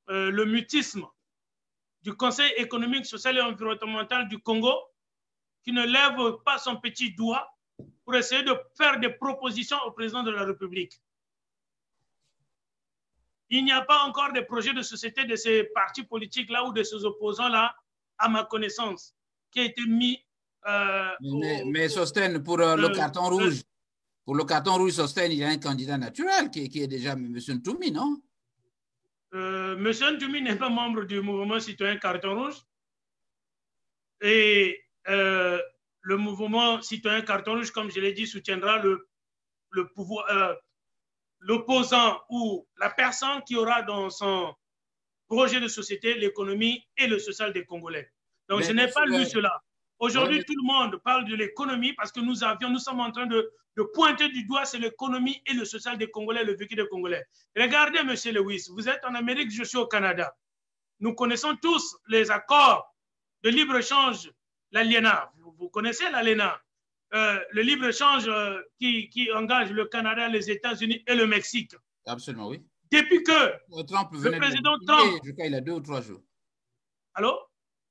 le mutisme du Conseil économique, social et environnemental du Congo, qui ne lève pas son petit doigt pour essayer de faire des propositions au président de la République. Il n'y a pas encore de projet de société de ces partis politiques-là ou de ces opposants-là, à ma connaissance, qui a été mis. Mais Sostène, pour le carton rouge, Sostène, il y a un candidat naturel qui est déjà M. Ntoumi, non? M. Ntoumi n'est pas membre du mouvement citoyen carton rouge. Et le mouvement citoyen carton rouge, comme je l'ai dit, soutiendra le pouvoir, l'opposant ou la personne qui aura dans son projet de société l'économie et le social des Congolais. Donc, je n'ai pas lu cela. Aujourd'hui, tout le monde parle de l'économie parce que nous sommes en train de pointer du doigt, c'est l'économie et le social des Congolais, le vécu des Congolais. Regardez, M. Lewis, vous êtes en Amérique, je suis au Canada. Nous connaissons tous les accords de libre-échange, l'ALENA. Vous connaissez l'ALENA, le libre-échange qui engage le Canada, les États-Unis et le Mexique. Absolument, oui. Depuis que le président Trump... Je crois qu'il a 2 ou 3 jours. Allô?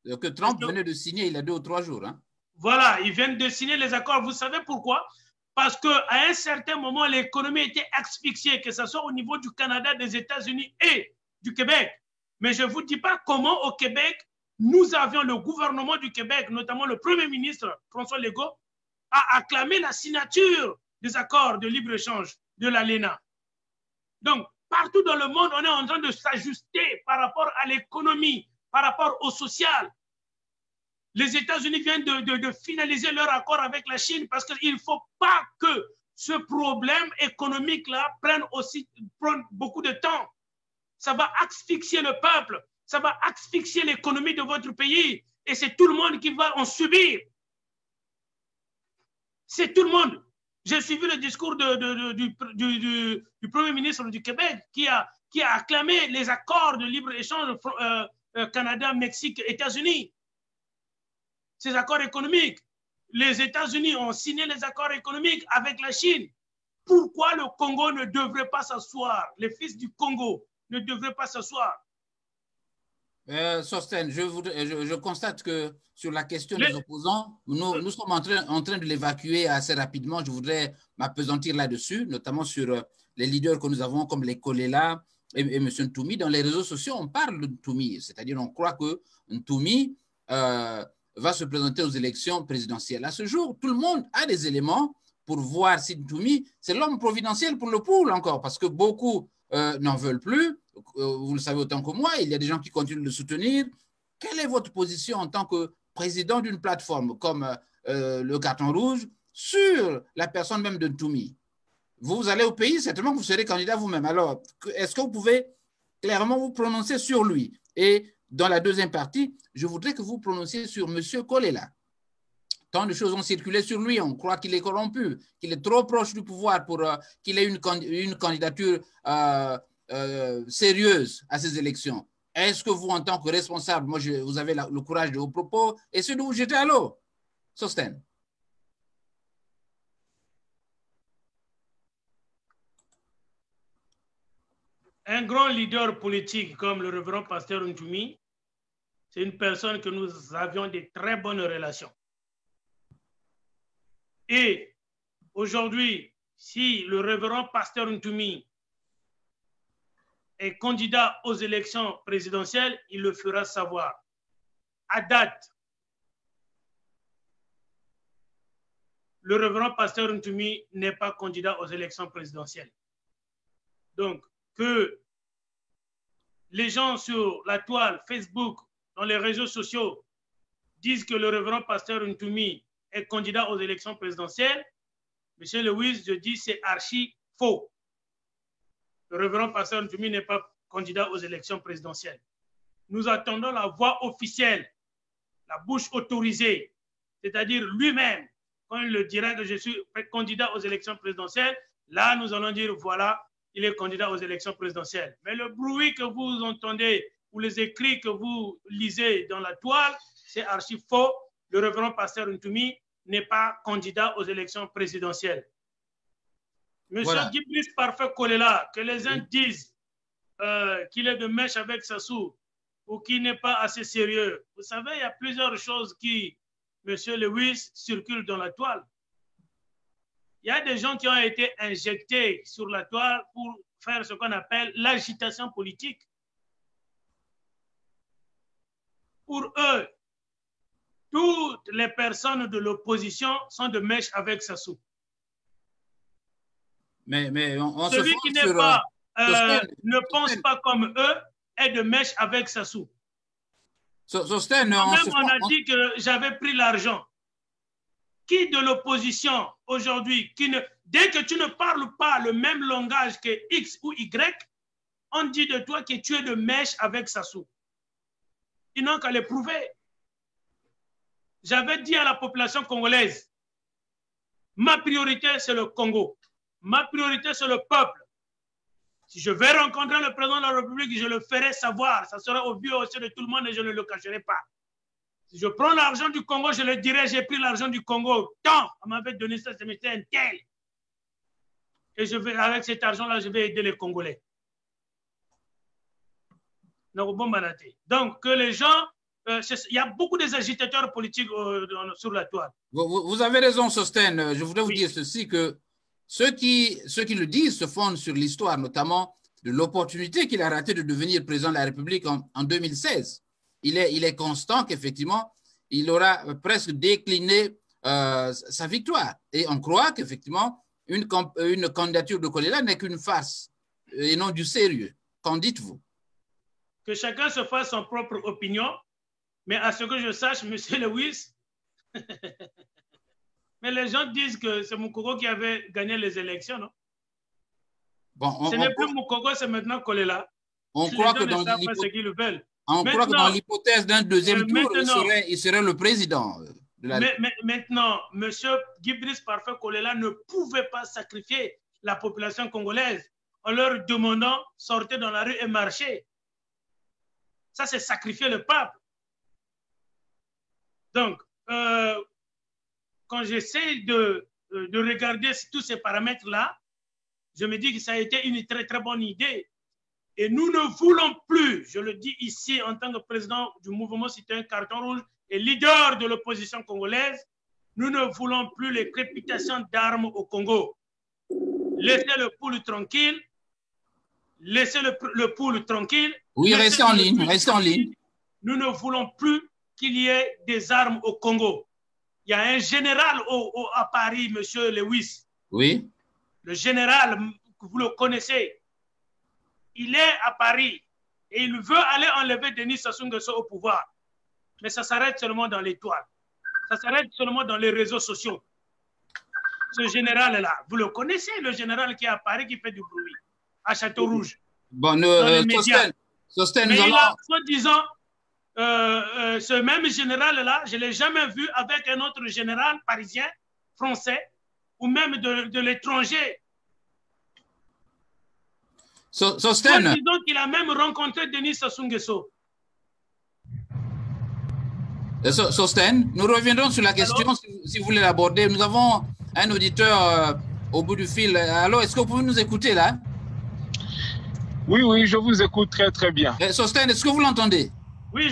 Que Trump venait de signer il y a 2 ou 3 jours. Hein? Voilà, ils viennent de signer les accords. Vous savez pourquoi? Parce qu'à un certain moment, l'économie était asphyxiée, que ce soit au niveau du Canada, des États-Unis et du Québec. Mais je ne vous dis pas comment au Québec, nous avions le gouvernement du Québec, notamment le Premier ministre François Legault, a acclamé la signature des accords de libre-échange de l'ALENA. Donc, partout dans le monde, on est en train de s'ajuster par rapport à l'économie, par rapport au social. Les États-Unis viennent de finaliser leur accord avec la Chine parce qu'il ne faut pas que ce problème économique-là prenne beaucoup de temps. Ça va asphyxier le peuple, ça va asphyxier l'économie de votre pays et c'est tout le monde qui va en subir. C'est tout le monde. J'ai suivi le discours du Premier ministre du Québec qui a acclamé les accords de libre-échange Canada, Mexique, États-Unis. Ces accords économiques. Les États-Unis ont signé les accords économiques avec la Chine. Pourquoi le Congo ne devrait pas s'asseoir? Les fils du Congo ne devraient pas s'asseoir. Sostène, je constate que sur la question des opposants, nous sommes en train de l'évacuer assez rapidement. Je voudrais m'appesantir là-dessus, notamment sur les leaders que nous avons comme les Kolela et M. Ntoumi. Dans les réseaux sociaux, on parle de Ntoumi, c'est-à-dire on croit que Ntoumi va se présenter aux élections présidentielles. À ce jour, tout le monde a des éléments pour voir si Ntoumi, c'est l'homme providentiel pour le pool encore, parce que beaucoup n'en veulent plus. Vous le savez autant que moi, il y a des gens qui continuent de le soutenir. Quelle est votre position en tant que président d'une plateforme comme le carton rouge sur la personne même de Ntoumi? Vous allez au pays, certainement que vous serez candidat vous-même. Alors, est-ce que vous pouvez clairement vous prononcer sur lui? Et dans la deuxième partie, je voudrais que vous prononciez sur M. Kolela. Tant de choses ont circulé sur lui. On croit qu'il est corrompu, qu'il est trop proche du pouvoir pour qu'il ait une candidature sérieuse à ces élections. Est-ce que vous, en tant que responsable, vous avez le courage de vos propos et ceux de vous jeter à l'eau? Sostène. Un grand leader politique comme le révérend pasteur Ntoumi, c'est une personne que nous avions de très bonnes relations. Et aujourd'hui, si le révérend pasteur Ntoumi est candidat aux élections présidentielles, il le fera savoir. À date, le révérend pasteur Ntoumi n'est pas candidat aux élections présidentielles. Donc, que les gens sur la toile, Facebook, dans les réseaux sociaux, disent que le révérend pasteur Ntoumi est candidat aux élections présidentielles, M. Lewis, je dis c'est archi faux. Le révérend pasteur Ntoumi n'est pas candidat aux élections présidentielles. Nous attendons la voix officielle, la bouche autorisée, c'est-à-dire lui-même, quand il le dira que je suis candidat aux élections présidentielles, là, nous allons dire, voilà, il est candidat aux élections présidentielles. Mais le bruit que vous entendez ou les écrits que vous lisez dans la toile, c'est archi faux. Le révérend pasteur Ntoumi n'est pas candidat aux élections présidentielles. Monsieur Guibris Parfait Kolela, que les uns disent qu'il est de mèche avec Sassou ou qu'il n'est pas assez sérieux. Vous savez, il y a plusieurs choses qui, Monsieur Lewis, circulent dans la toile. Il y a des gens qui ont été injectés sur la toile pour faire ce qu'on appelle l'agitation politique. Pour eux, toutes les personnes de l'opposition sont de mèche avec Sassou. Mais on Celui se qui fonde n'est sur, pas, ne pense Sosten. pas comme eux est de mèche avec Sassou. Sosten, Même on a dit que j'avais pris l'argent. Qui de l'opposition aujourd'hui, dès que tu ne parles pas le même langage que X ou Y, on dit de toi que tu es de mèche avec Sassou. Ils n'ont qu'à le prouver. J'avais dit à la population congolaise, ma priorité c'est le Congo. Ma priorité c'est le peuple. Si je vais rencontrer le président de la République, je le ferai savoir. Ça sera au vu aussi de tout le monde et je ne le cacherai pas. Si je prends l'argent du Congo, je le dirai, j'ai pris l'argent du Congo. Tant, on m'avait donné ça, c'était un tel. Et avec cet argent-là, je vais aider les Congolais. Donc, que les gens, il y a beaucoup des agitateurs politiques sur la toile. Vous avez raison, Sosten. Je voudrais vous dire ceci, que ceux qui le disent se fondent sur l'histoire, notamment de l'opportunité qu'il a ratée de devenir président de la République en 2016. Il est constant qu'effectivement, il aura presque décliné sa victoire. Et on croit qu'effectivement, une candidature de Kolela n'est qu'une farce et non du sérieux. Qu'en dites-vous? Que chacun se fasse son propre opinion, mais à ce que je sache, M. Lewis, mais les gens disent que c'est Moukoko qui avait gagné les élections, non? Bon, ce n'est plus Moukoko, c'est maintenant Kolela. On croit que dans l'hypothèse d'un deuxième tour, il serait le président. Maintenant, M. Guy-Brice Parfait Kolela ne pouvait pas sacrifier la population congolaise en leur demandant sortez dans la rue et marchez. Ça, c'est sacrifier le peuple. Donc, quand j'essaie de regarder tous ces paramètres-là, je me dis que ça a été une très, très bonne idée. Et nous ne voulons plus, je le dis ici en tant que président du mouvement citoyen Carton Rouge et leader de l'opposition congolaise, nous ne voulons plus les crépitations d'armes au Congo. Laissez le pool tranquille. Laissez le pool tranquille. Oui, restez en ligne, restez en ligne. Nous ne voulons plus qu'il y ait des armes au Congo. Il y a un général à Paris, M. Lewis. Oui. Le général, vous le connaissez. Il est à Paris et il veut aller enlever Denis Sassou Nguesso au pouvoir. Mais ça s'arrête seulement dans l'étoile. Ça s'arrête seulement dans les réseaux sociaux. Ce général-là, vous le connaissez, le général qui est à Paris, qui fait du bruit, à Château-Rouge. Bon, Sosten, mais il a, soi-disant, ce même général-là, je ne l'ai jamais vu avec un autre général parisien, français, ou même de l'étranger. Sosten. Disons qu'il a même rencontré Denis Sassou Nguesso. Sosten, nous reviendrons sur la question si vous voulez l'aborder. Nous avons un auditeur au bout du fil. Alors, est-ce que vous pouvez nous écouter là? Oui, je vous écoute très, très bien. Sosten, est-ce que vous l'entendez? Oui,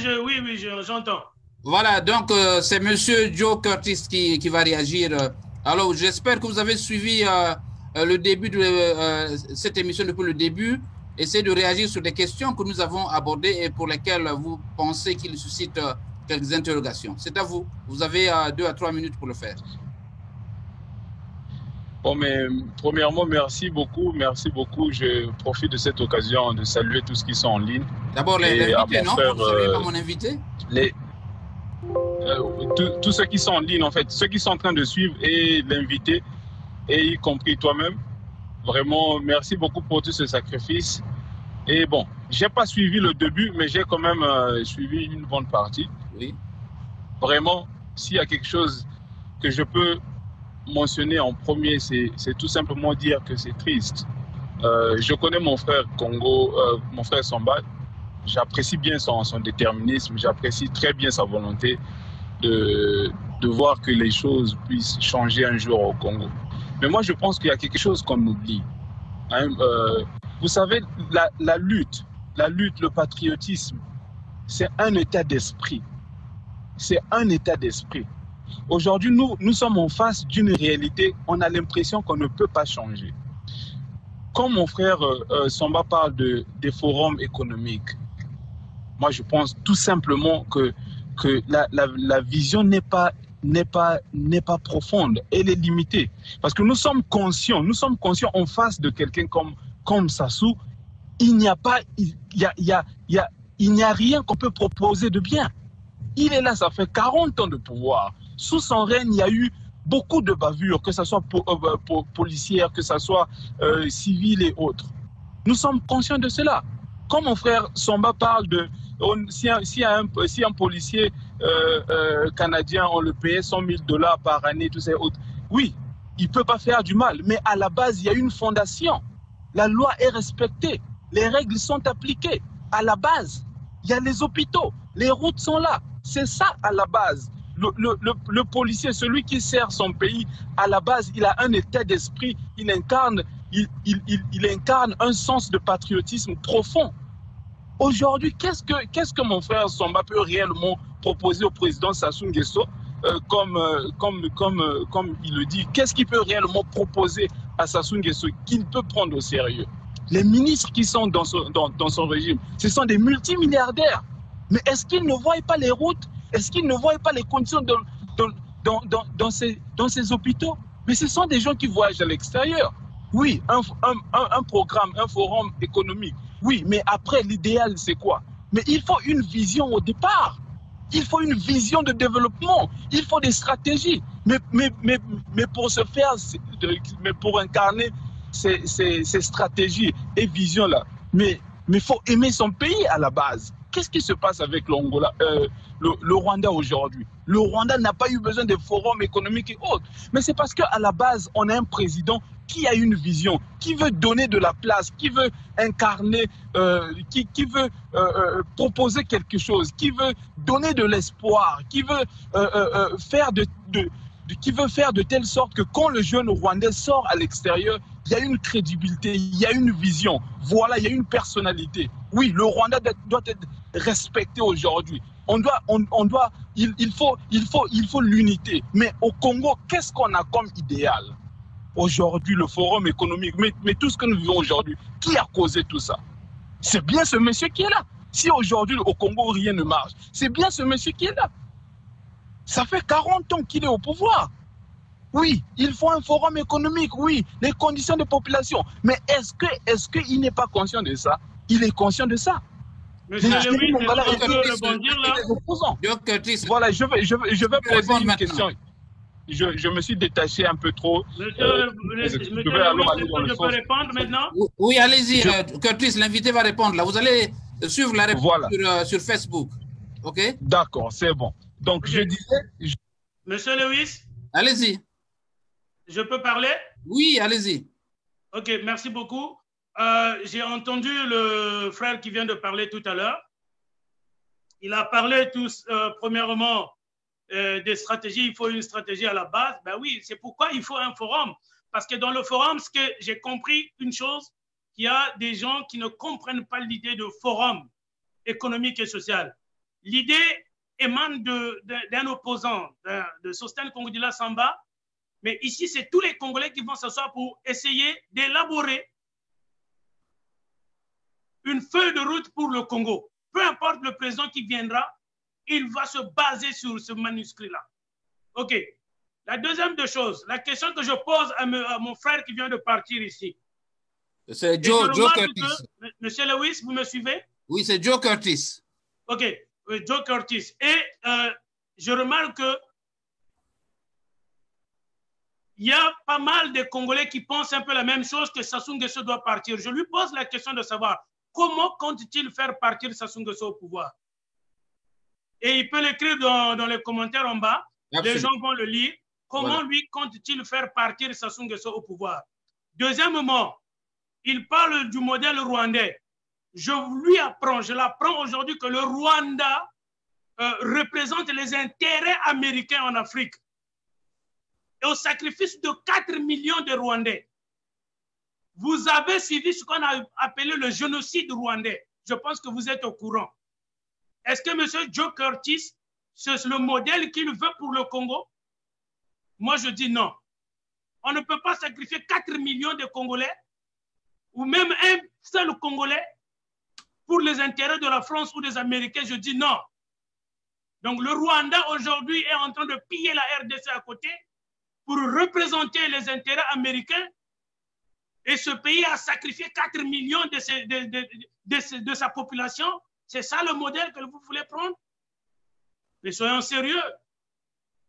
j'entends. Voilà, donc c'est M. Joe Curtis qui va réagir. Alors, j'espère que vous avez suivi le début de cette émission depuis le début. Essayez de réagir sur des questions que nous avons abordées et pour lesquelles vous pensez qu'il suscite quelques interrogations. C'est à vous. Vous avez 2 à 3 minutes pour le faire. Bon, mais premièrement, merci beaucoup. Merci beaucoup. Je profite de cette occasion de saluer tous qui sont en ligne. D'abord, les invités, non? Vous ne savez pas mon invité? Tous ceux qui sont en ligne, en fait, ceux qui sont en train de suivre et l'invité, et y compris toi-même. Vraiment, merci beaucoup pour tout ce sacrifice. Et bon, je n'ai pas suivi le début, mais j'ai quand même suivi une bonne partie. Oui. Vraiment, s'il y a quelque chose que je peux mentionner en premier, c'est tout simplement dire que c'est triste. Je connais mon frère Congo, mon frère Samba. J'apprécie bien son déterminisme, j'apprécie très bien sa volonté de voir que les choses puissent changer un jour au Congo. Mais moi, je pense qu'il y a quelque chose qu'on oublie. Hein, vous savez, la lutte, le patriotisme, c'est un état d'esprit. C'est un état d'esprit. Aujourd'hui, nous sommes en face d'une réalité, on a l'impression qu'on ne peut pas changer. quand mon frère Samba parle des forums économiques, moi je pense tout simplement que la vision n'est pas profonde, elle est limitée. Parce que nous sommes conscients en face de quelqu'un comme Sassou, il n'y a rien qu'on peut proposer de bien. Il est là, ça fait 40 ans de pouvoir. Sous son règne, il y a eu beaucoup de bavures, que ce soit policières, que ce soit civiles et autres. Nous sommes conscients de cela. Quand mon frère Samba parle de... Si un policier canadien, on le payait $100,000 par année, tout ça, autres, oui, il ne peut pas faire du mal. Mais à la base, il y a une fondation. La loi est respectée. Les règles sont appliquées. À la base, il y a les hôpitaux. Les routes sont là. C'est ça à la base. Le policier, celui qui sert son pays, à la base, il a un état d'esprit, il incarne un sens de patriotisme profond. Aujourd'hui, qu'est-ce que mon frère Samba peut réellement proposer au président Sassou Nguesso, comme il le dit? Qu'est-ce qu'il peut réellement proposer à Sassou Nguesso qu'il peut prendre au sérieux? Les ministres qui sont dans son régime, ce sont des multimilliardaires. Mais est-ce qu'ils ne voient pas les routes? Est-ce qu'ils ne voient pas les conditions dans ces hôpitaux? Mais ce sont des gens qui voyagent à l'extérieur. Oui, un programme, un forum économique. Oui, mais après, l'idéal, c'est quoi? Mais il faut une vision au départ. Il faut une vision de développement. Il faut des stratégies. Mais pour ce faire, mais pour incarner ces stratégies et visions-là, mais il faut aimer son pays à la base. Qu'est-ce qui se passe avec l'Angola, le Rwanda aujourd'hui? Le Rwanda n'a pas eu besoin de forums économiques et autres. Mais c'est parce qu'à la base, on a un président qui a une vision, qui veut donner de la place, qui veut incarner, qui veut proposer quelque chose, qui veut donner de l'espoir, qui veut faire de telle sorte que quand le jeune Rwandais sort à l'extérieur, il y a une crédibilité, il y a une vision, voilà, il y a une personnalité. Oui, le Rwanda doit être respecté aujourd'hui. Il faut l'unité. Mais au Congo, qu'est-ce qu'on a comme idéal? Aujourd'hui, le forum économique, mais tout ce que nous vivons aujourd'hui, qui a causé tout ça? C'est bien ce monsieur qui est là. Si aujourd'hui, au Congo, rien ne marche, c'est bien ce monsieur qui est là. Ça fait 40 ans qu'il est au pouvoir. Oui, il faut un forum économique, oui, les conditions de population. Mais est-ce qu'il n'est pas conscient de ça? Il est conscient de ça. Monsieur Lewis, rebondir là. Voilà, je vais poser une question. Je me suis détaché un peu trop. Monsieur Lewis, je peux répondre maintenant? Oui, allez-y, Curtis, l'invité va répondre. Là, vous allez suivre la réponse voilà. sur Facebook. OK? D'accord, c'est bon. Donc, okay. Je disais... Monsieur Lewis? Allez-y. Je peux parler? Oui, allez-y. OK, merci beaucoup. J'ai entendu le frère qui vient de parler tout à l'heure. Il a parlé premièrement des stratégies. Il faut une stratégie à la base. Ben oui, c'est pourquoi il faut un forum. Parce que dans le forum, ce que j'ai compris une chose, qu'il y a des gens qui ne comprennent pas l'idée de forum économique et social. L'idée émane d'un opposant, de Sosthène Congoudila Samba. Mais ici, c'est tous les Congolais qui vont s'asseoir pour essayer d'élaborer une feuille de route pour le Congo. Peu importe le président qui viendra, il va se baser sur ce manuscrit-là. OK. La deuxième des choses, la question que je pose à mon frère qui vient de partir ici. C'est Joe Curtis. Monsieur Lewis, vous me suivez? Oui, c'est Joe Curtis. OK. Joe Curtis. Et je remarque que il y a pas mal de Congolais qui pensent un peu la même chose, que Sassou Nguesso doit partir. Je lui pose la question de savoir comment compte-t-il faire partir Sassou Nguesso au pouvoir? Et il peut l'écrire dans les commentaires en bas. Absolument. Les gens vont le lire. Comment lui compte-t-il faire partir Sassou Nguesso au pouvoir? Deuxièmement, il parle du modèle rwandais. Je l'apprends aujourd'hui que le Rwanda représente les intérêts américains en Afrique. Et au sacrifice de 4 millions de Rwandais. Vous avez suivi ce qu'on a appelé le génocide rwandais. Je pense que vous êtes au courant. Est-ce que M. Joe Curtis, c'est le modèle qu'il veut pour le Congo? Moi, je dis non. On ne peut pas sacrifier 4 millions de Congolais ou même un seul Congolais pour les intérêts de la France ou des Américains, je dis non. Donc le Rwanda aujourd'hui est en train de piller la RDC à côté pour représenter les intérêts américains, et ce pays a sacrifié 4 millions de sa population. C'est ça le modèle que vous voulez prendre? Mais soyons sérieux.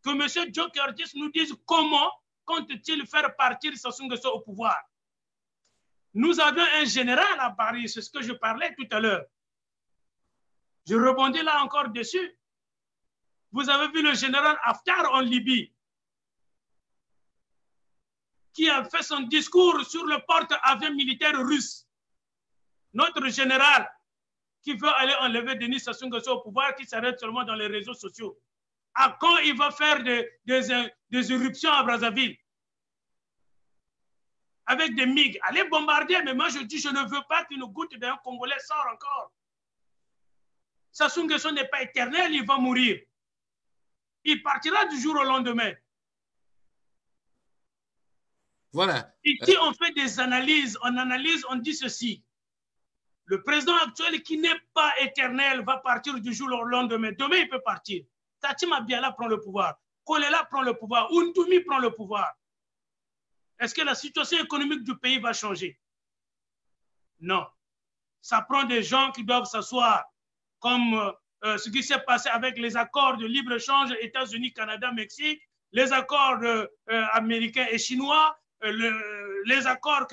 Que M. Joe Curtis nous dise comment compte-t-il faire partir Sassou Nguesso au pouvoir. Nous avions un général à Paris, c'est ce que je parlais tout à l'heure. Je rebondis là encore dessus. Vous avez vu le général Haftar en Libye, qui a fait son discours sur le porte-avions militaire russe. Notre général qui veut aller enlever Denis Sassou Nguesso au pouvoir, qui s'arrête seulement dans les réseaux sociaux. À quand il va faire des éruptions à Brazzaville? Avec des MiG. Allez bombarder, mais moi je dis, je ne veux pas qu'une goutte d'un Congolais sorte encore. Sassou Nguesso n'est pas éternel, il va mourir. Il partira du jour au lendemain. Voilà. Ici, on fait des analyses, on analyse, on dit ceci. Le président actuel qui n'est pas éternel va partir du jour au lendemain. Demain, il peut partir. Tatima Abiala prend le pouvoir. Kolela prend le pouvoir. Untoumi prend le pouvoir. Est-ce que la situation économique du pays va changer? Non. Ça prend des gens qui doivent s'asseoir, comme ce qui s'est passé avec les accords de libre-échange États-Unis, Canada, Mexique, les accords américains et chinois, les accords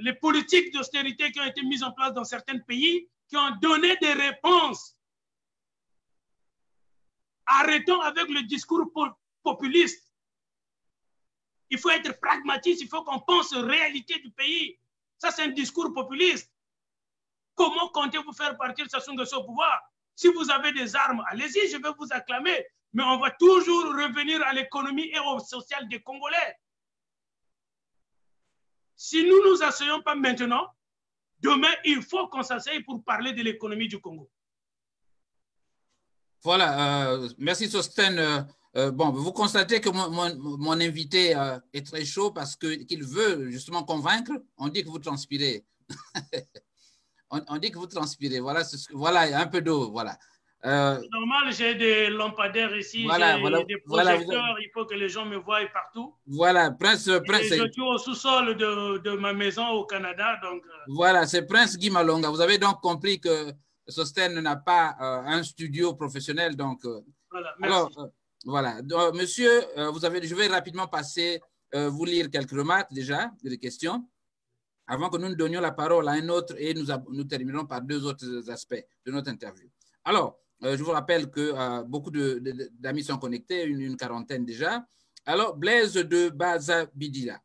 les politiques d'austérité qui ont été mises en place dans certains pays, qui ont donné des réponses. Arrêtons avec le discours populiste. Il faut être pragmatique, il faut qu'on pense aux réalités du pays. Ça, c'est un discours populiste. Comment comptez-vous faire partir Sassou Nguesso au pouvoir? Si vous avez des armes, allez-y, je vais vous acclamer. Mais on va toujours revenir à l'économie et au social des Congolais. Si nous ne nous asseyons pas maintenant, demain, il faut qu'on s'asseye pour parler de l'économie du Congo. Voilà, merci Sostène. Bon, vous constatez que mon invité est très chaud parce qu'il veut justement convaincre. On dit que vous transpirez. on dit que vous transpirez. Voilà, voilà un peu d'eau. Voilà. Normal, j'ai des lampadaires ici, voilà, des projecteurs, il faut que les gens me voient partout. Voilà, Prince. Je suis au sous-sol de ma maison au Canada. Donc, voilà, c'est Prince Guy Malonga. Vous avez donc compris que Sostène n'a pas un studio professionnel. Donc, voilà, merci. Alors, voilà. Donc, monsieur, je vais rapidement passer, vous lire quelques remarques déjà, des questions, avant que nous ne donnions la parole à un autre et nous terminerons par deux autres aspects de notre interview. Alors, je vous rappelle que beaucoup d'amis sont connectés, une quarantaine déjà. Alors, Blaise de Bazabidila.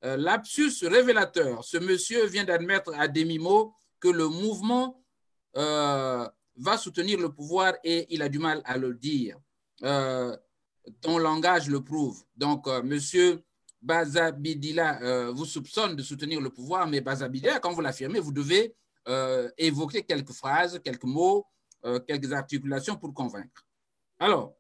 Lapsus révélateur. Ce monsieur vient d'admettre à demi-mot que le mouvement va soutenir le pouvoir et il a du mal à le dire. Ton langage le prouve. Donc, monsieur Bazabidila vous soupçonne de soutenir le pouvoir, mais Bazabidila, quand vous l'affirmez, vous devez évoquer quelques phrases, quelques mots, quelques articulations pour convaincre. Alors,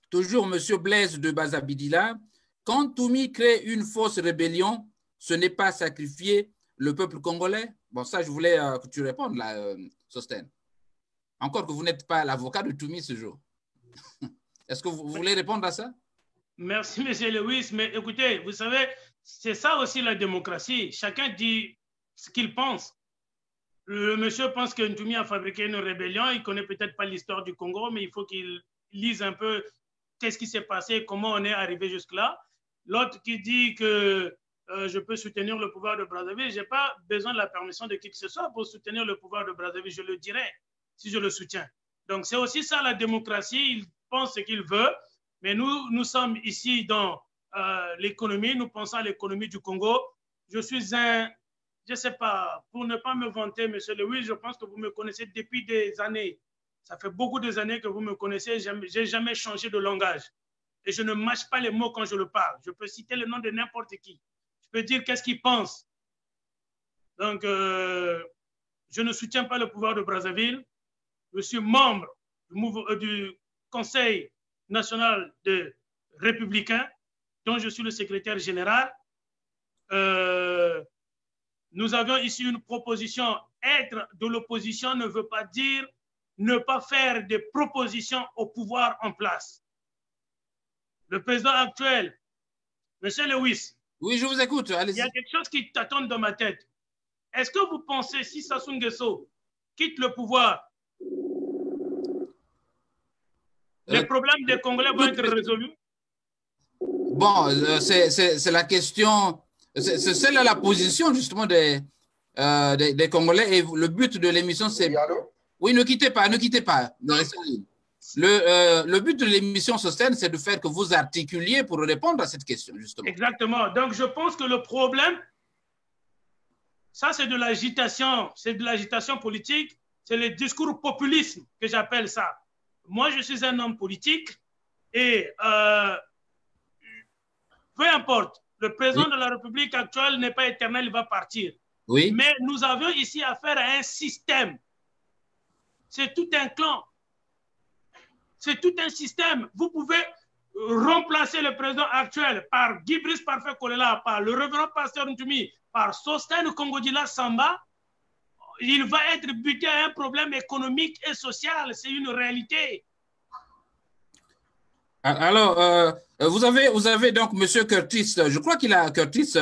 toujours monsieur Blaise de Bazabidila, quand Toumi crée une fausse rébellion, ce n'est pas sacrifier le peuple congolais? Bon, ça, je voulais que tu répondes là, Sostène. Encore que vous n'êtes pas l'avocat de Toumi ce jour. Est-ce que vous voulez répondre à ça? Merci, M. Lewis. Mais écoutez, vous savez, c'est ça aussi la démocratie. Chacun dit ce qu'il pense. Le monsieur pense que Ntoumi a fabriqué une rébellion. Il ne connaît peut-être pas l'histoire du Congo, mais il faut qu'il lise un peu qu'est-ce qui s'est passé, comment on est arrivé jusque-là. L'autre qui dit que je peux soutenir le pouvoir de Brazzaville, je n'ai pas besoin de la permission de qui que ce soit pour soutenir le pouvoir de Brazzaville. Je le dirai si je le soutiens. Donc, c'est aussi ça la démocratie. Il pense ce qu'il veut, mais nous sommes ici dans l'économie. Nous pensons à l'économie du Congo. Je suis je ne sais pas, pour ne pas me vanter, M. Lewis, je pense que vous me connaissez depuis des années. Ça fait beaucoup d'années que vous me connaissez. Je n'ai jamais changé de langage. Et je ne mâche pas les mots quand je le parle. Je peux citer le nom de n'importe qui. Je peux dire qu'est-ce qu'il pense. Donc, je ne soutiens pas le pouvoir de Brazzaville. Je suis membre du Conseil national des Républicains, dont je suis le secrétaire général. nous avions ici une proposition. Être de l'opposition ne veut pas dire ne pas faire des propositions au pouvoir en place. Le président actuel, M. Lewis, oui, je vous écoute, il allez-y. y a quelque chose qui t'attend dans ma tête. Est-ce que vous pensez, si Sassou Nguesso quitte le pouvoir, les problèmes des Congolais vont être résolus? Bon, c'est la question, c'est là la position justement des Congolais, et le but de l'émission, c'est... Oui, ne quittez pas, ne quittez pas. Le but de l'émission Sosten, c'est de faire que vous articuliez pour répondre à cette question, justement. Exactement. Donc, je pense que le problème, ça, c'est de l'agitation politique, c'est le discours populisme que j'appelle ça. Moi, je suis un homme politique et peu importe, le président de la République actuelle n'est pas éternel, il va partir. Oui. Mais nous avons ici affaire à un système. C'est tout un clan. C'est tout un système. Vous pouvez remplacer le président actuel par Guy Brice Parfait Kolela, par le révérend pasteur Ntumi, par Sostène Kongodila Samba. Il va être buté à un problème économique et social. C'est une réalité. Alors, vous avez donc M. Curtis, je crois qu'il a, Curtis,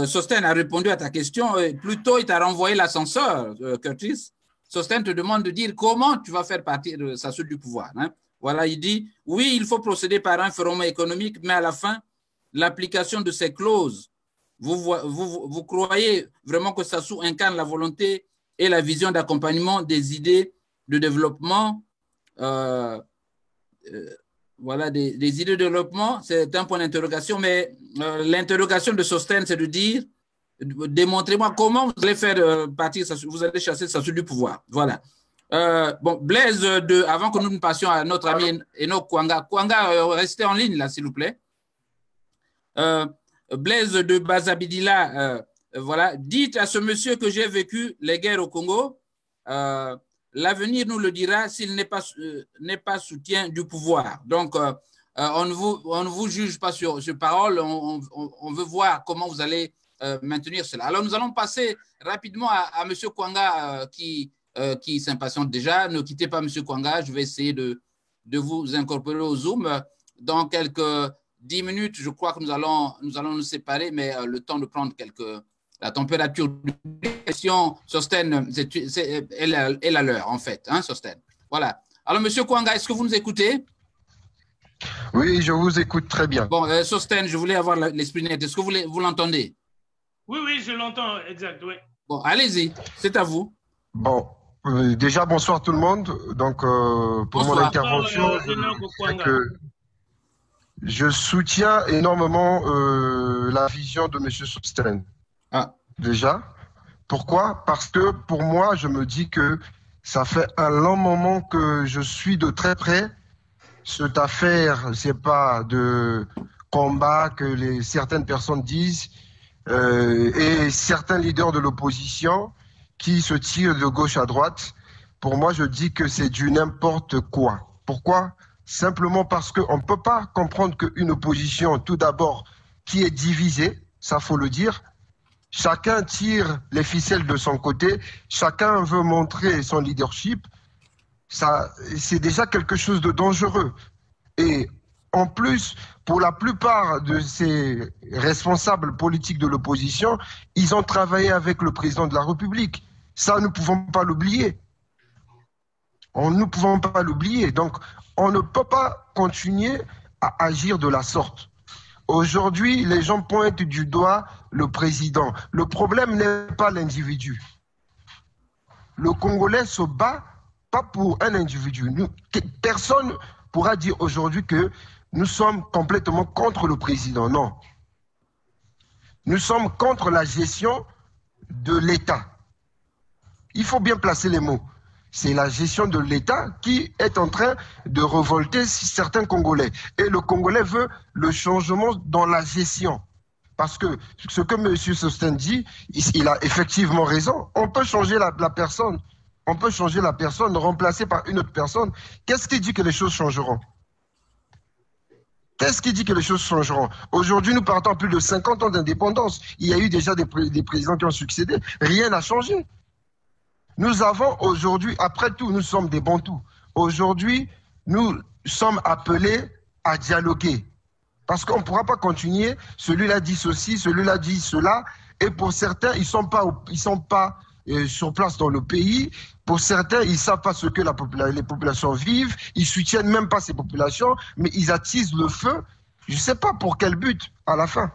Sostène a répondu à ta question. Plutôt, il t'a renvoyé l'ascenseur, Curtis. Sostène te demande de dire comment tu vas faire partir Sassou du pouvoir. Hein. Voilà, il dit, oui, il faut procéder par un référendum économique, mais à la fin, l'application de ces clauses, vous croyez vraiment que Sassou incarne la volonté et la vision d'accompagnement des idées de développement voilà, des idées de développement, c'est un point d'interrogation, mais l'interrogation de Sostène, c'est de dire, démontrez-moi comment vous allez faire partir, vous allez chasser Sassou du pouvoir. Voilà. Bon, Blaise, avant que nous ne passions à notre ami Enoch Kwanga. Kwanga, restez en ligne là, s'il vous plaît. Blaise de Bazabidila, voilà. Dites à ce monsieur que j'ai vécu les guerres au Congo. L'avenir nous le dira s'il n'est pas soutien du pouvoir. Donc, on ne vous juge pas sur parole, on veut voir comment vous allez maintenir cela. Alors, nous allons passer rapidement à M. Kwanga qui s'impatiente déjà. Ne quittez pas M. Kwanga, je vais essayer de vous incorporer au Zoom. Dans quelques 10 minutes, je crois que nous allons nous séparer, mais le temps de prendre la température de question, Sostène, elle à l'heure, en fait, hein, Sostène. Voilà. Alors, M. Kwanga, est-ce que vous nous écoutez? Oui, je vous écoute très bien. Bon, Sostène, je voulais avoir l'esprit net. Est-ce que vous l'entendez? Oui, je l'entends, exact, oui. Bon, allez-y, c'est à vous. Bon, déjà, bonsoir tout le monde. Donc, pour mon intervention, je soutiens énormément la vision de M. Sostène. Déjà. Pourquoi? Parce que pour moi, je me dis que ça fait un long moment que je suis de très près cette affaire, c'est pas de combat que certaines personnes disent et certains leaders de l'opposition qui se tirent de gauche à droite. Pour moi, je dis que c'est du n'importe quoi. Pourquoi? Simplement parce qu'on ne peut pas comprendre qu'une opposition, tout d'abord, qui est divisée, ça faut le dire. Chacun tire les ficelles de son côté, chacun veut montrer son leadership. C'est déjà quelque chose de dangereux. Et en plus, pour la plupart de ces responsables politiques de l'opposition, ils ont travaillé avec le président de la République. Ça, nous ne pouvons pas l'oublier. Nous ne pouvons pas l'oublier. Donc, on ne peut pas continuer à agir de la sorte. Aujourd'hui, les gens pointent du doigt le président. Le problème n'est pas l'individu. Le Congolais se bat pas pour un individu. Personne ne pourra dire aujourd'hui que nous sommes complètement contre le président. Non. Nous sommes contre la gestion de l'État. Il faut bien placer les mots. C'est la gestion de l'État qui est en train de révolter certains Congolais. Et le Congolais veut le changement dans la gestion. Parce que ce que M. Sostène dit, il a effectivement raison. On peut changer la personne. On peut changer la personne, remplacer par une autre personne. Qu'est-ce qui dit que les choses changeront? Qu'est-ce qui dit que les choses changeront? Aujourd'hui, nous partons à plus de 50 ans d'indépendance. Il y a eu déjà des présidents qui ont succédé. Rien n'a changé. Nous avons aujourd'hui, après tout, nous sommes des Bantous. Aujourd'hui, nous sommes appelés à dialoguer. Parce qu'on ne pourra pas continuer, celui-là dit ceci, celui-là dit cela. Et pour certains, ils sont pas sur place dans le pays. Pour certains, ils ne savent pas ce que les populations vivent. Ils ne soutiennent même pas ces populations, mais ils attisent le feu. Je ne sais pas pour quel but, à la fin.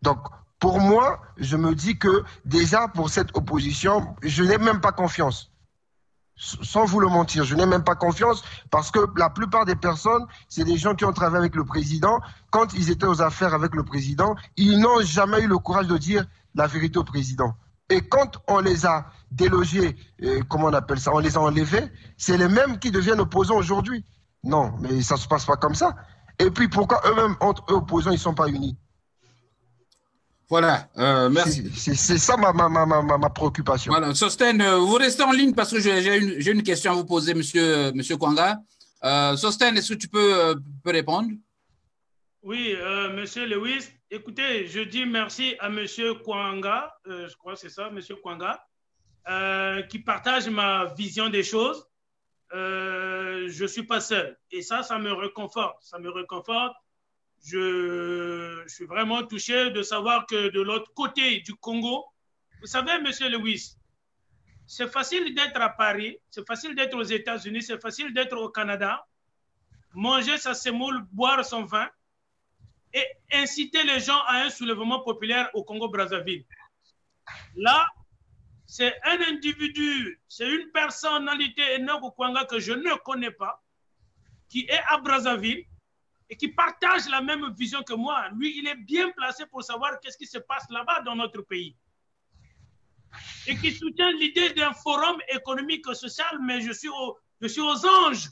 Donc, pour moi, je me dis que déjà, pour cette opposition, je n'ai même pas confiance. Sans vous le mentir, je n'ai même pas confiance parce que la plupart des personnes, c'est des gens qui ont travaillé avec le président. Quand ils étaient aux affaires avec le président, ils n'ont jamais eu le courage de dire la vérité au président. Et quand on les a délogés, comment on appelle ça, on les a enlevés, c'est les mêmes qui deviennent opposants aujourd'hui. Non, mais ça ne se passe pas comme ça. Et puis pourquoi eux-mêmes, entre eux opposants, ils ne sont pas unis? Voilà, merci. C'est ça ma préoccupation. Voilà, Sostène, vous restez en ligne parce que j'ai une question à vous poser, monsieur Kwanga. Sostène, est-ce que tu peux répondre? Oui, monsieur Lewis, écoutez, je dis merci à monsieur Kwanga, je crois que c'est ça, monsieur Kwanga, qui partage ma vision des choses. Je ne suis pas seul et ça me réconforte, Je suis vraiment touché de savoir que de l'autre côté du Congo, vous savez, monsieur Lewis, c'est facile d'être à Paris, c'est facile d'être aux États-Unis, c'est facile d'être au Canada, manger sa semoule, boire son vin et inciter les gens à un soulèvement populaire au Congo-Brazzaville. Là, c'est un individu, c'est une personnalité, Enoch Kwanga, que je ne connais pas, qui est à Brazzaville, et qui partage la même vision que moi. Lui, il est bien placé pour savoir qu'est-ce qui se passe là-bas dans notre pays. Et qui soutient l'idée d'un forum économique et social, mais je suis aux anges.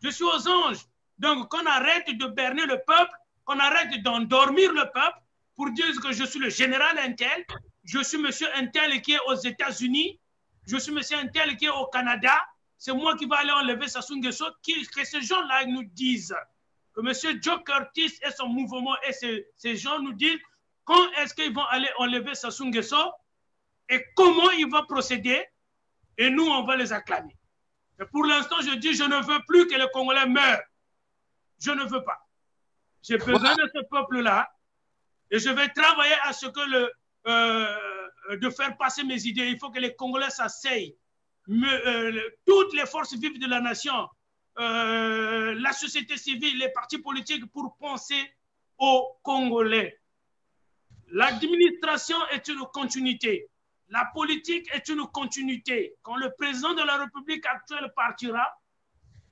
Je suis aux anges. Donc, qu'on arrête de berner le peuple, qu'on arrête d'endormir le peuple pour dire que je suis le général Intel, je suis monsieur Intel qui est aux États-Unis, je suis monsieur Intel qui est au Canada, c'est moi qui vais aller enlever Sassou Nguesso, que ces gens-là nous disent, que M. Joe Curtis et son mouvement et ces gens nous disent quand est-ce qu'ils vont aller enlever Sassou Nguesso et comment ils vont procéder et nous, on va les acclamer. Et pour l'instant, je dis, je ne veux plus que les Congolais meurent. Je ne veux pas. J'ai besoin de ce peuple-là et je vais travailler à ce que de faire passer mes idées. Il faut que les Congolais s'asseyent. Toutes les forces vives de la nation, la société civile, les partis politiques pour penser aux Congolais. L'administration est une continuité. La politique est une continuité. Quand le président de la République actuelle partira,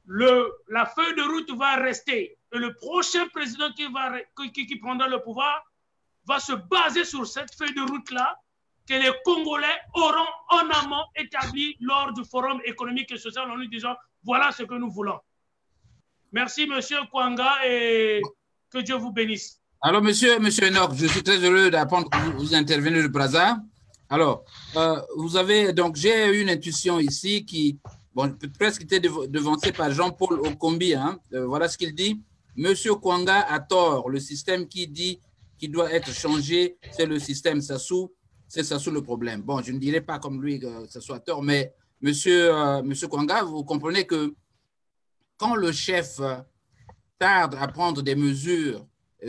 la feuille de route va rester. Et le prochain président qui prendra le pouvoir va se baser sur cette feuille de route-là que les Congolais auront en amont établi lors du Forum économique et social en nous disant voilà ce que nous voulons. Merci, monsieur Kwanga, et que Dieu vous bénisse. Alors, monsieur Enoch, je suis très heureux d'apprendre que vous intervenez de Brazza. Alors, vous avez, donc, j'ai une intuition ici qui, bon, presque était devancée par Jean-Paul Okombi. Hein. Voilà ce qu'il dit. Monsieur Kwanga a tort. Le système qui dit qu'il doit être changé, c'est le système Sassou. C'est Sassou le problème. Bon, je ne dirais pas comme lui que ce soit tort, mais monsieur Kwanga, vous comprenez que quand le chef tarde à prendre des mesures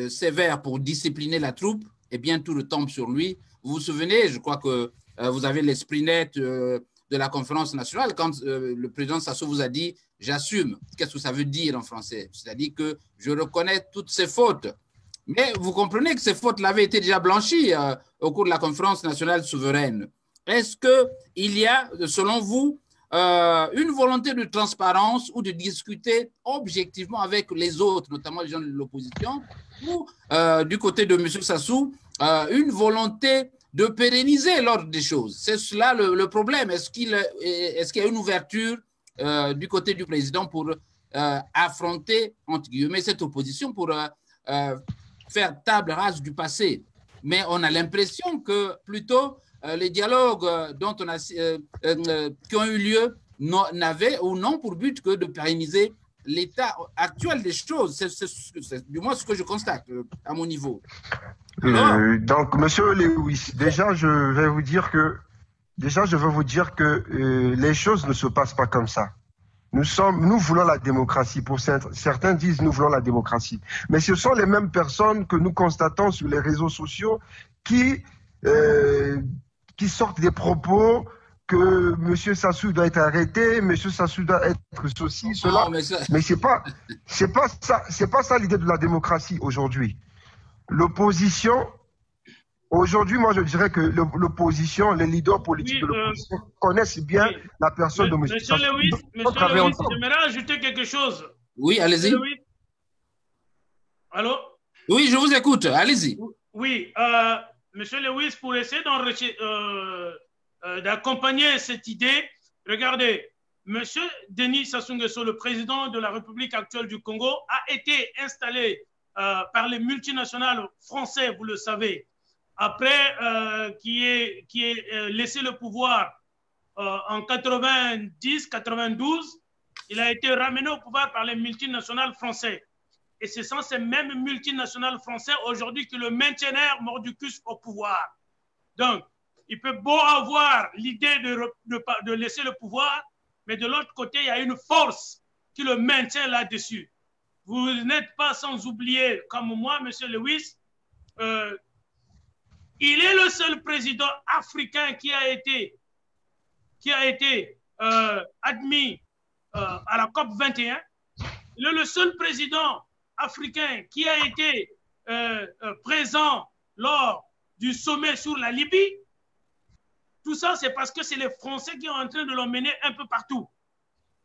sévères pour discipliner la troupe, eh bien, tout retombe sur lui. Vous vous souvenez, je crois que vous avez l'esprit net de la conférence nationale quand le président Sassou vous a dit « j'assume ». Qu'est-ce que ça veut dire en français? C'est-à-dire que je reconnais toutes ces fautes. Mais vous comprenez que ces fautes avaient été déjà blanchies au cours de la conférence nationale souveraine. Est-ce qu'il y a, selon vous, une volonté de transparence ou de discuter objectivement avec les autres, notamment les gens de l'opposition, ou du côté de M. Sassou, une volonté de pérenniser l'ordre des choses? C'est cela le problème. Est-ce qu'il y a une ouverture du côté du président pour affronter, entre guillemets, cette opposition, pour faire table rase du passé? Mais on a l'impression que plutôt les dialogues qui ont eu lieu n'avaient ou non pour but que de pérenniser l'état actuel des choses. C'est du moins ce que je constate à mon niveau. Donc, monsieur Lewis, déjà, je vais vous dire que les choses ne se passent pas comme ça. Nous voulons la démocratie. Pour certains disent nous voulons la démocratie. Mais ce sont les mêmes personnes que nous constatons sur les réseaux sociaux qui sortent des propos que M. Sassou doit être arrêté, M. Sassou doit être ceci, cela. Mais c'est pas ça l'idée de la démocratie aujourd'hui. L'opposition, aujourd'hui, moi je dirais que l'opposition, les leaders politiques de l'opposition connaissent bien la personne de M. Monsieur Lewis, j'aimerais ajouter quelque chose. Oui, allez-y. Allô? Oui, je vous écoute, allez-y. Oui, Monsieur Lewis, pour essayer d'accompagner cette idée, regardez, Monsieur Denis Sassou Nguesso, le président de la République actuelle du Congo, a été installé par les multinationales français, vous le savez, après qui est laissé le pouvoir en 90-92, il a été ramené au pouvoir par les multinationales français. Et ce sont ces mêmes multinationales français aujourd'hui qui le maintiennent mordicus au pouvoir. Donc, il peut beau avoir l'idée de laisser le pouvoir, mais de l'autre côté, il y a une force qui le maintient là-dessus. Vous n'êtes pas sans oublier, comme moi, M. Lewis, il est le seul président africain qui a été admis à la COP 21. Il est le seul président africain qui a été présent lors du sommet sur la Libye. Tout ça, c'est parce que c'est les Français qui sont en train de l'emmener un peu partout.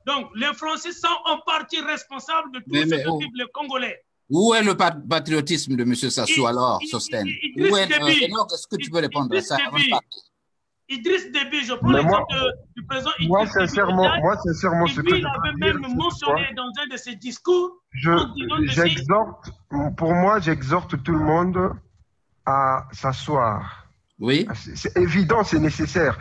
Donc, les Français sont en partie responsables de tout ce que vivent les Congolais. Où est le patriotisme de M. Sassou alors, Sostène? Est-ce que tu peux répondre à ça? Idriss Déby, je prends l'exemple du président Idriss Déby. Moi, sincèrement, ce que il avait même mentionné dans un de ses discours. Pour moi, j'exhorte tout le monde à s'asseoir. Oui. C'est évident, c'est nécessaire.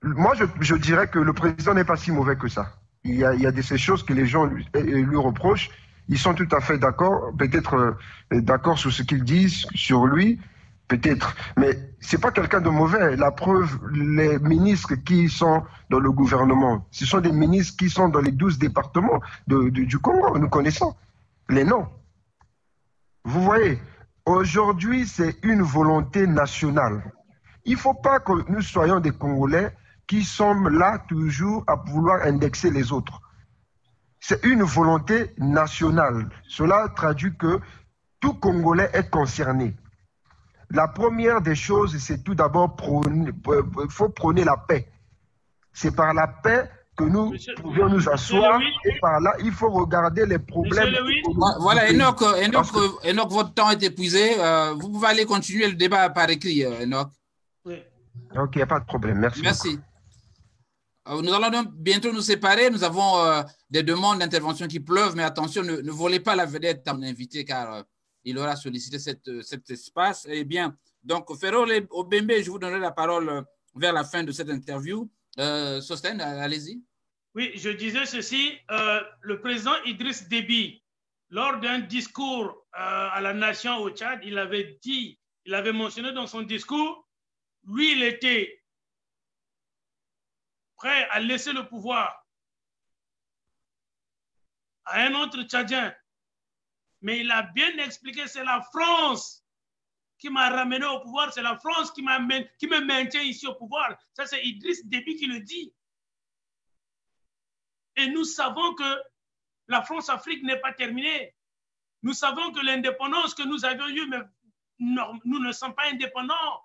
Moi, je dirais que le président n'est pas si mauvais que ça. Il y a de ces choses que les gens lui reprochent. Ils sont tout à fait d'accord, peut-être d'accord sur ce qu'ils disent sur lui, peut-être. Mais c'est pas quelqu'un de mauvais. La preuve, les ministres qui sont dans le gouvernement, ce sont des ministres qui sont dans les 12 départements du Congo. Nous connaissons les noms. Vous voyez, aujourd'hui, c'est une volonté nationale. Il ne faut pas que nous soyons des Congolais qui sommes là toujours à vouloir indexer les autres. C'est une volonté nationale. Cela traduit que tout Congolais est concerné. La première des choses, c'est tout d'abord il faut prôner la paix. C'est par la paix que nous pouvons nous asseoir et par là, il faut regarder les problèmes. Voilà, Enoch, votre temps est épuisé. Vous pouvez aller continuer le débat par écrit, Enoch. Oui. Ok, il n'y a pas de problème. Merci. Merci. Nous allons donc bientôt nous séparer. Nous avons des demandes d'intervention qui pleuvent, mais attention, ne volez pas la vedette à mon invité car il aura sollicité cet espace. Eh bien, donc, Ferro Obembe, je vous donnerai la parole vers la fin de cette interview. Sostène, allez-y. Oui, je disais ceci. Le président Idriss Déby, lors d'un discours à la nation au Tchad, il avait mentionné dans son discours, lui, il était prêt à laisser le pouvoir à un autre Tchadien. Mais il a bien expliqué, c'est la France qui m'a ramené au pouvoir, c'est la France qui me maintient ici au pouvoir. Ça, c'est Idriss Déby qui le dit. Et nous savons que la France-Afrique n'est pas terminée. Nous savons que l'indépendance que nous avions eue, mais nous ne sommes pas indépendants.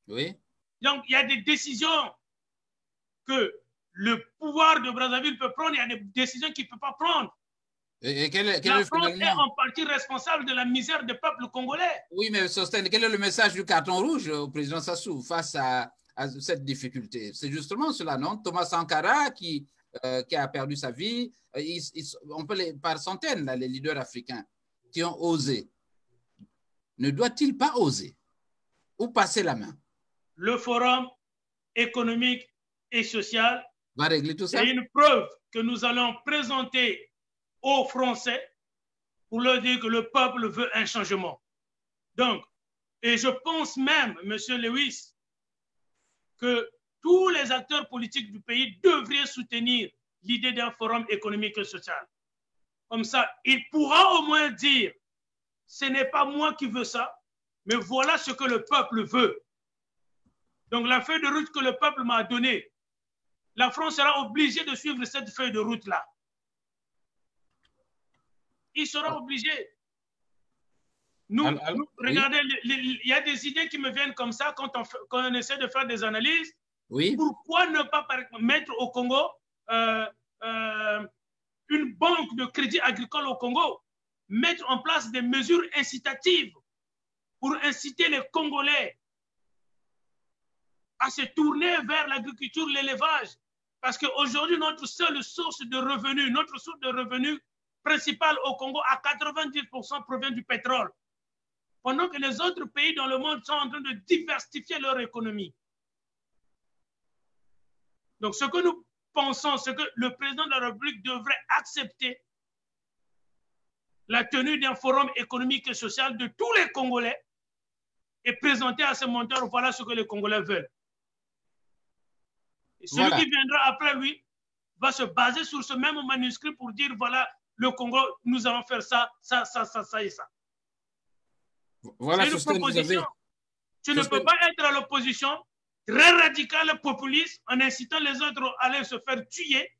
Oui. Donc, il y a des décisions que le pouvoir de Brazzaville peut prendre, il y a des décisions qu'il ne peut pas prendre. La France est en partie responsable de la misère du peuple congolais. Oui, mais Sostène, quel est le message du carton rouge au président Sassou face à cette difficulté? C'est justement cela, non? Thomas Sankara qui a perdu sa vie, on peut par centaines, là, les leaders africains qui ont osé. Ne doit-il pas oser ou passer la main? Le forum économique et social va régler tout ça. C'est une preuve que nous allons présenter aux Français pour leur dire que le peuple veut un changement. Donc, et je pense même, M. Lewis, que tous les acteurs politiques du pays devraient soutenir l'idée d'un forum économique et social. Comme ça, il pourra au moins dire, ce n'est pas moi qui veux ça, mais voilà ce que le peuple veut. Donc la feuille de route que le peuple m'a donnée, la France sera obligée de suivre cette feuille de route-là. Il sera obligé. Regardez, il y a des idées qui me viennent comme ça quand on essaie de faire des analyses. Oui. Pourquoi ne pas mettre au Congo une banque de crédit agricole au Congo, mettre en place des mesures incitatives pour inciter les Congolais à se tourner vers l'agriculture, l'élevage. Parce qu'aujourd'hui, notre seule source de revenus, notre source de revenus principale au Congo, à 90% provient du pétrole. Pendant que les autres pays dans le monde sont en train de diversifier leur économie. Donc, ce que nous pensons, c'est que le président de la République devrait accepter la tenue d'un forum économique et social de tous les Congolais et présenter à ces monteurs, voilà ce que les Congolais veulent. Et celui qui viendra après lui va se baser sur ce même manuscrit pour dire, voilà, le Congo, nous allons faire ça, ça, ça, ça, ça et ça. Voilà, c'est une proposition. Tu ne peux pas être à l'opposition, très radical, populiste, en incitant les autres à aller se faire tuer,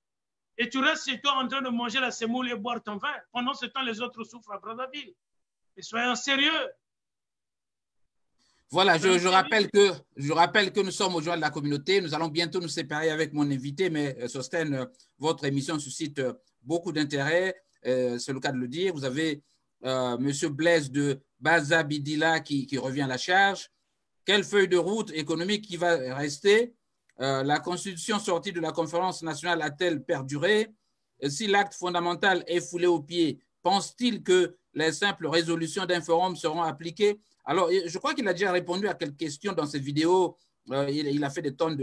et tu restes chez toi en train de manger la semoule et boire ton vin. Pendant ce temps, les autres souffrent à Brazzaville. Et soyons sérieux. Voilà, je rappelle que nous sommes au jour de la communauté. Nous allons bientôt nous séparer avec mon invité, mais Sostène, votre émission suscite beaucoup d'intérêt. C'est le cas de le dire. Vous avez M. Blaise de Bazabidila qui revient à la charge. Quelle feuille de route économique qui va rester? La constitution sortie de la conférence nationale a-t-elle perduré? Si l'acte fondamental est foulé aux pieds, pense-t-il que les simples résolutions d'un forum seront appliquées? Alors, je crois qu'il a déjà répondu à quelques questions dans cette vidéo. Il a fait des tonnes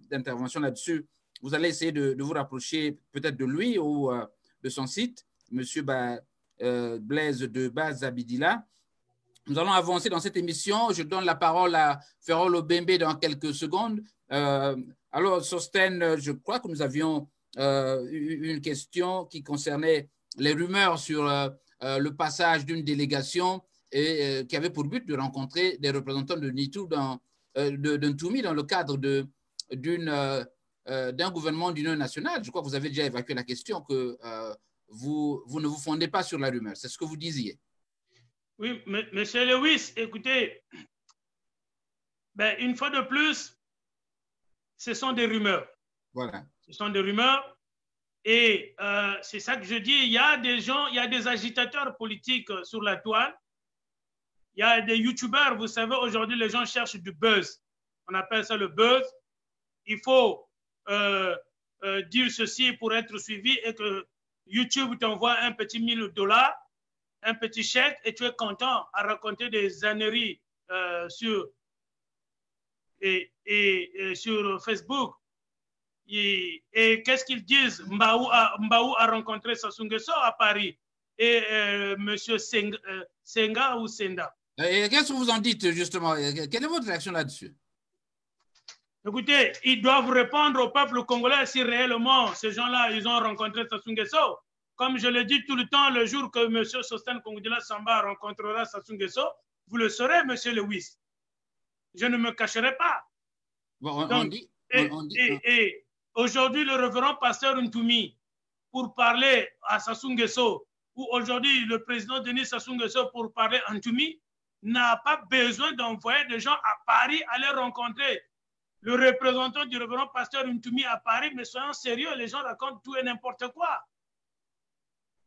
d'interventions là-dessus. Vous allez essayer de vous rapprocher peut-être de lui ou de son site, M. Blaise de Bazabidila. Nous allons avancer dans cette émission. Je donne la parole à Ferrol Obembe dans quelques secondes. Alors, Sostène, je crois que nous avions une question qui concernait les rumeurs sur le passage d'une délégation et qui avait pour but de rencontrer des représentants de Nitu de Ntoumi dans le cadre d'un gouvernement d'union nationale. Je crois que vous avez déjà évacué la question, que vous ne vous fondez pas sur la rumeur. C'est ce que vous disiez. Oui, monsieur Lewis, écoutez, une fois de plus, ce sont des rumeurs. Voilà. Ce sont des rumeurs. Et c'est ça que je dis, il y a des gens, il y a des agitateurs politiques sur la toile. Il y a des youtubeurs, vous savez, aujourd'hui, les gens cherchent du buzz. On appelle ça le buzz. Il faut dire ceci pour être suivi et que YouTube t'envoie un petit $1000, un petit chèque, et tu es content à raconter des âneries sur Facebook. Et qu'est-ce qu'ils disent? Mbaou a rencontré Sassou Nguesso à Paris et M. Senga ou Senda. Qu'est-ce que vous en dites justement? Quelle est votre réaction là-dessus? Écoutez, ils doivent répondre au peuple congolais si réellement ces gens-là, ils ont rencontré Sassou Nguesso. Comme je le dis tout le temps, le jour que M. Sostène Kongudila Samba rencontrera Sassou Nguesso, vous le saurez, M. Lewis. Je ne me cacherai pas. Bon, et aujourd'hui, le révérend pasteur Ntoumi, pour parler à Sassou Nguesso, ou aujourd'hui le président Denis Sassou Nguesso pour parler à Ntoumi, n'a pas besoin d'envoyer des gens à Paris aller rencontrer le représentant du révérend pasteur Ntoumi à Paris. Mais soyons sérieux, les gens racontent tout et n'importe quoi.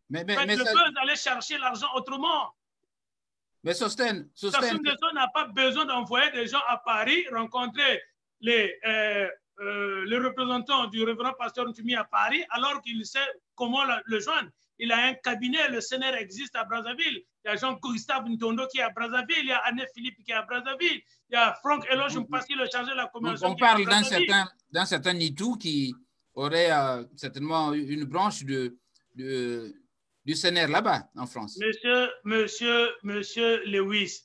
Mais aller chercher l'argent autrement. Mais Sostène. Sassou Nguesso n'a pas besoin d'envoyer des gens à Paris rencontrer les représentants du révérend pasteur Ntoumi à Paris, alors qu'il sait comment le joindre. Il a un cabinet, le CNR existe à Brazzaville. Il y a Jean-Gustave Ntondo qui est à Brazzaville, il y a Anne Philippe qui est à Brazzaville, il y a Franck Eloge Mpassi, le chargé de la communication. On parle d'un certain Nitu qui aurait certainement une branche du CNR là-bas, en France. Monsieur Lewis.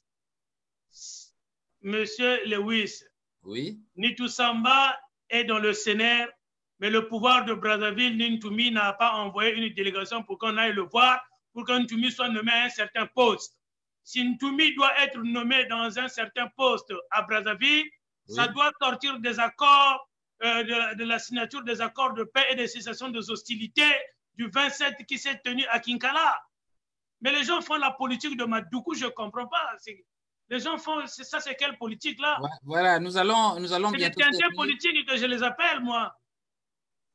Monsieur Lewis. Oui. Nitou Samba est dans le CNR, mais le pouvoir de Brazzaville, Ntoumi n'a pas envoyé une délégation pour qu'on aille le voir, pour que Ntoumi soit nommé à un certain poste. Si Ntoumi doit être nommé dans un certain poste à Brazzaville, oui, ça doit sortir des accords, de la signature des accords de paix et de cessation des hostilités du 27 qui s'est tenu à Kinkala. Mais les gens font la politique de Madoukou, je ne comprends pas. Les gens font, ça c'est quelle politique là? Voilà, nous allons bientôt... C'est des teintés politiques que je les appelle, moi.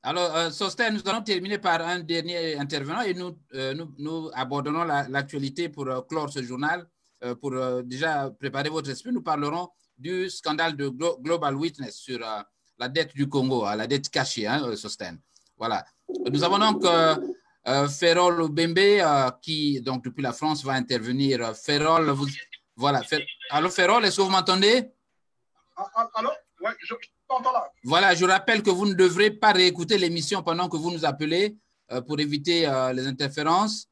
Alors, Sosten, nous allons terminer par un dernier intervenant et nous aborderons l'actualité pour clore ce journal. Pour déjà préparer votre esprit, nous parlerons du scandale de Global Witness sur la dette du Congo, la dette cachée, hein, Sosten. Voilà. Nous avons donc Ferrol Bembe qui, donc, depuis la France, va intervenir. Ferrol, voilà. Allô, Ferrol, est-ce que vous m'entendez? Allô? Oui, je t'entends là. Voilà, je rappelle que vous ne devrez pas réécouter l'émission pendant que vous nous appelez pour éviter les interférences.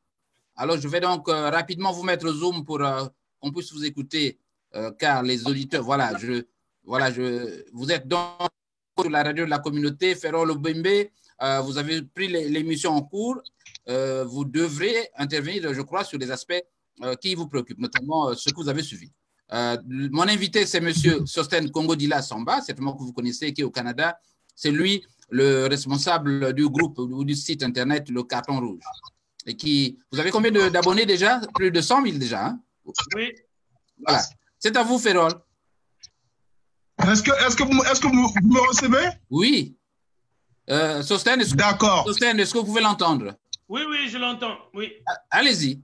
Alors, je vais donc rapidement vous mettre au Zoom pour qu'on puisse vous écouter, car les auditeurs, vous êtes donc sur la radio de la communauté, Ferrol Bembe, vous avez pris l'émission en cours, vous devrez intervenir, je crois, sur les aspects qui vous préoccupent, notamment ce que vous avez suivi. Mon invité, c'est M. Sosten Kongo-Dila Samba, certainement que vous connaissez, qui est au Canada. C'est lui le responsable du groupe ou du site internet Le Carton Rouge. Et qui, vous avez combien d'abonnés déjà? Plus de 100 000 déjà, hein? Oui. Voilà. C'est à vous, Ferrol. Est-ce que vous me recevez? Oui. Sosten, d'accord. Sosten, est-ce que vous pouvez l'entendre? Oui, oui, je l'entends. Oui. Allez-y.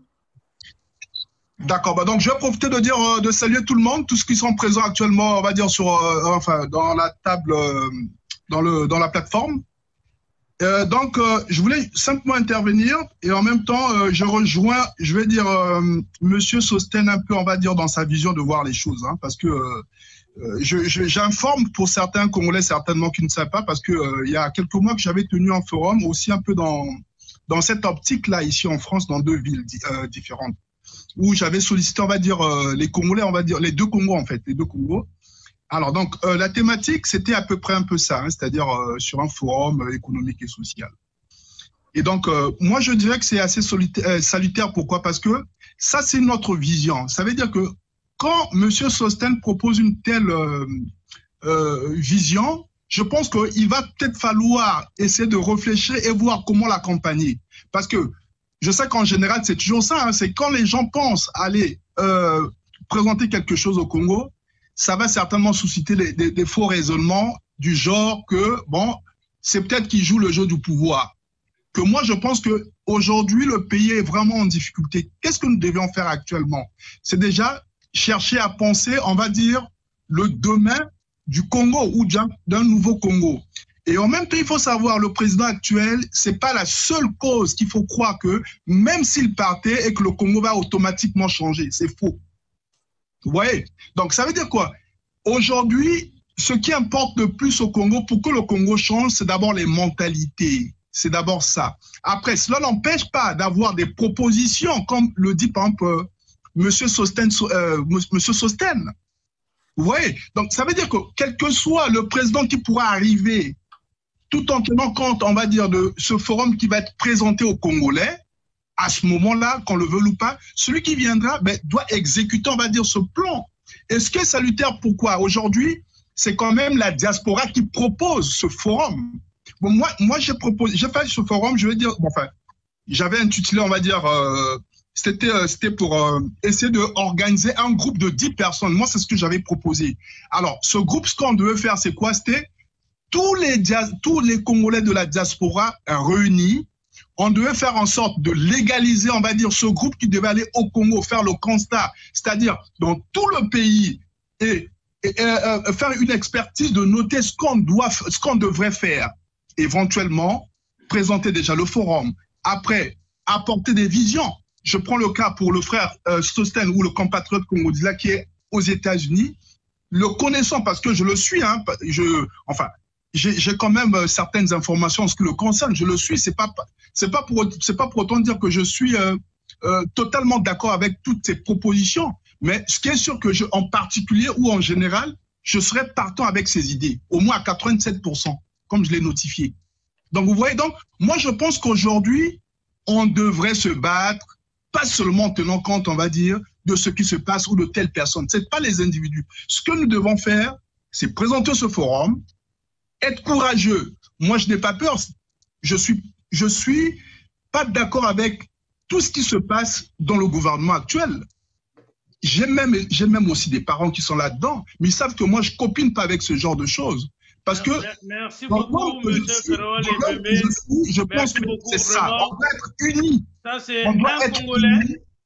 D'accord. Bah donc, je vais profiter de saluer tout le monde, tous ceux qui sont présents actuellement, on va dire, dans la table, dans la plateforme. Donc, je voulais simplement intervenir et en même temps, je rejoins, je vais dire, Monsieur Sosten un peu, on va dire, dans sa vision de voir les choses, hein, parce que j'informe pour certains Congolais certainement qui ne savent pas, parce que il y a quelques mois que j'avais tenu un forum aussi un peu dans cette optique-là ici en France, dans 2 villes différentes, où j'avais sollicité, on va dire, les Congolais, on va dire, les 2 Congos en fait, les 2 Congos. Alors donc, la thématique, c'était à peu près un peu ça, hein, c'est-à-dire sur un forum économique et social. Et donc, moi, je dirais que c'est assez salutaire. Pourquoi? Parce que ça, c'est notre vision. Ça veut dire que quand M. Sosten propose une telle vision, je pense qu'il va peut-être falloir essayer de réfléchir et voir comment l'accompagner. Parce que je sais qu'en général, c'est toujours ça, hein, c'est quand les gens pensent aller présenter quelque chose au Congo, ça va certainement susciter des faux raisonnements du genre que, bon, c'est peut-être qu'ils jouent le jeu du pouvoir. Que moi, je pense qu'aujourd'hui, le pays est vraiment en difficulté. Qu'est-ce que nous devions faire actuellement? C'est déjà chercher à penser, on va dire, le demain du Congo ou d'un nouveau Congo. Et en même temps, il faut savoir, le président actuel, c'est pas la seule cause qu'il faut croire que, même s'il partait et que le Congo va automatiquement changer. C'est faux. Vous voyez? Donc, ça veut dire quoi? Aujourd'hui, ce qui importe le plus au Congo, pour que le Congo change, c'est d'abord les mentalités. C'est d'abord ça. Après, cela n'empêche pas d'avoir des propositions, comme le dit par exemple M. Sosten. Vous voyez? Donc, ça veut dire que quel que soit le président qui pourra arriver, tout en tenant compte, on va dire, de ce forum qui va être présenté aux Congolais, à ce moment-là, qu'on le veuille ou pas, celui qui viendra doit exécuter, on va dire, ce plan. Et ce qui est salutaire, pourquoi? Aujourd'hui, c'est quand même la diaspora qui propose ce forum. Bon, moi j'ai fait ce forum, je vais dire, bon, enfin, j'avais intitulé, on va dire, c'était pour essayer d'organiser un groupe de 10 personnes. Moi, c'est ce que j'avais proposé. Alors, ce groupe, ce qu'on devait faire, c'est quoi? C'était tous les Congolais de la diaspora réunis. On devait faire en sorte de légaliser, on va dire, ce groupe qui devait aller au Congo, faire le constat, c'est-à-dire dans tout le pays, et faire une expertise de noter ce qu'on devrait faire. Éventuellement, présenter déjà le forum. Après, apporter des visions. Je prends le cas pour le frère Sosten ou le compatriote Kongo-Dila qui est aux États-Unis. Le connaissant, parce que je le suis, hein, enfin, j'ai quand même certaines informations en ce qui le concerne. Je le suis. C'est pas pour autant dire que je suis totalement d'accord avec toutes ces propositions. Mais ce qui est sûr que en particulier ou en général, je serais partant avec ces idées, au moins à 87%, comme je l'ai notifié. Donc, vous voyez, donc, moi, je pense qu'aujourd'hui, on devrait se battre, pas seulement en tenant compte, on va dire, de ce qui se passe ou de telle personne. Ce n'est pas les individus. Ce que nous devons faire, c'est présenter ce forum, être courageux. Moi, je n'ai pas peur. Je suis pas d'accord avec tout ce qui se passe dans le gouvernement actuel. J'ai même aussi des parents qui sont là-dedans, mais ils savent que moi, je copine pas avec ce genre de choses. Parce que merci beaucoup, M. Ferrol. Je pense que c'est ça. On doit être unis. Ça, c'est un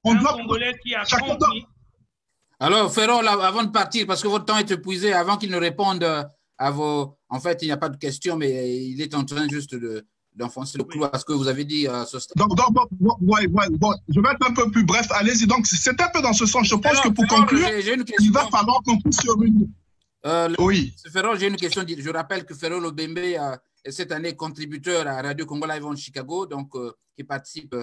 Congolais qui a compris. Alors, Ferrol, avant de partir, parce que votre temps est épuisé, avant qu'il ne réponde à vos... En fait, il n'y a pas de question, mais il est en train juste d'enfoncer le clou à ce que vous avez dit ce stade. Donc, je vais être un peu plus bref. Allez-y. Donc, c'est un peu dans ce sens. Je pense que pour conclure, il va falloir qu'on puisse se réunir. Oui. Ferrol, j'ai une question. Je rappelle que Ferrol Obembe est cette année contributeur à Radio Congo Live en Chicago, donc qui participe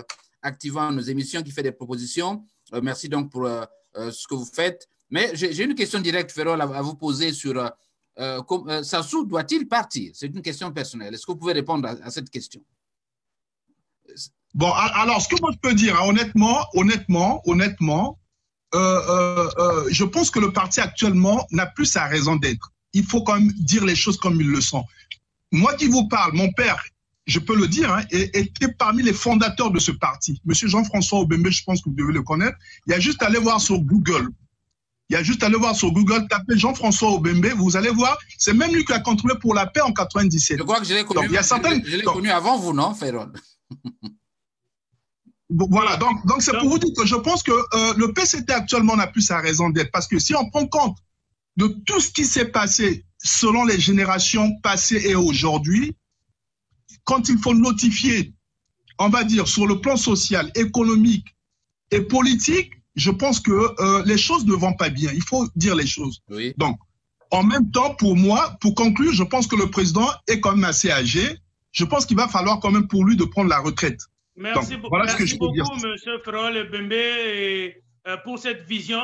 activement à nos émissions, qui fait des propositions. Merci donc pour ce que vous faites. Mais j'ai une question directe, Ferrol, à vous poser sur Sassou doit-il partir? C'est une question personnelle. Est-ce que vous pouvez répondre à cette question? Bon, alors, ce que moi je peux dire, hein, honnêtement, je pense que le parti actuellement n'a plus sa raison d'être. Il faut quand même dire les choses comme ils le sont. Moi qui vous parle, mon père, je peux le dire, hein, était parmi les fondateurs de ce parti. Monsieur Jean-François Obembe, je pense que vous devez le connaître. Il y a juste à aller voir sur Google. Tapez Jean-François Obembe, vous allez voir. C'est même lui qui a contribué pour la paix en 97. Je crois que je l'ai connu, connu avant vous, non, Ferrol? Voilà, donc c'est pour vous dire que je pense que le PCT actuellement n'a plus sa raison d'être, parce que si on prend compte de tout ce qui s'est passé selon les générations passées et aujourd'hui, quand il faut notifier, on va dire, sur le plan social, économique et politique, je pense que les choses ne vont pas bien. Il faut dire les choses. Oui. Donc, en même temps, pour moi, pour conclure, je pense que le président est quand même assez âgé. Je pense qu'il va falloir quand même pour lui de prendre la retraite. Merci, voilà merci beaucoup, M. Ferrol Obembe, pour cette vision.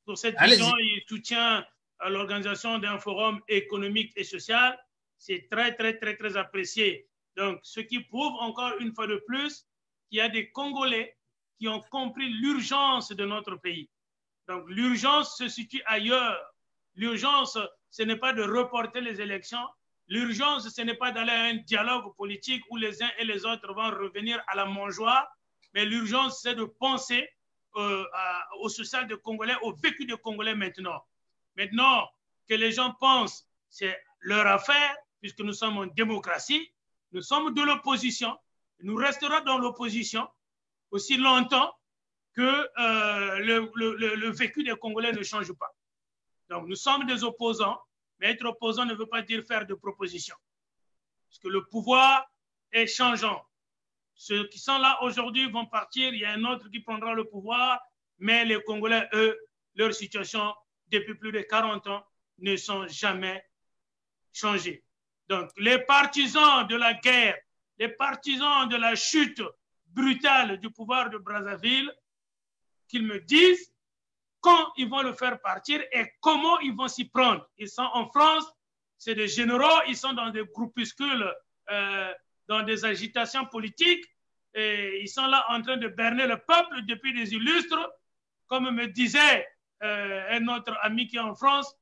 Pour cette vision, il soutient l'organisation d'un forum économique et social. C'est très, très, très, très apprécié. Donc, ce qui prouve encore une fois de plus qu'il y a des Congolais qui ont compris l'urgence de notre pays. Donc, l'urgence se situe ailleurs. L'urgence, ce n'est pas de reporter les élections. L'urgence, ce n'est pas d'aller à un dialogue politique où les uns et les autres vont revenir à la mangeoire, mais l'urgence, c'est de penser au social des Congolais, au vécu des Congolais maintenant. Maintenant, que les gens pensent, c'est leur affaire, puisque nous sommes en démocratie, nous sommes de l'opposition, nous resterons dans l'opposition aussi longtemps que le vécu des Congolais ne change pas. Donc, nous sommes des opposants, mais être opposant ne veut pas dire faire de propositions. Parce que le pouvoir est changeant. Ceux qui sont là aujourd'hui vont partir, il y a un autre qui prendra le pouvoir, mais les Congolais, eux, leur situation, depuis plus de 40 ans, ne sont jamais changées. Donc, les partisans de la guerre, les partisans de la chute brutale du pouvoir de Brazzaville, qu'ils me disent quand ils vont le faire partir et comment ils vont s'y prendre. Ils sont en France, c'est des généraux, ils sont dans des groupuscules, dans des agitations politiques, et ils sont là en train de berner le peuple depuis des illustres. Comme me disait un autre ami qui est en France,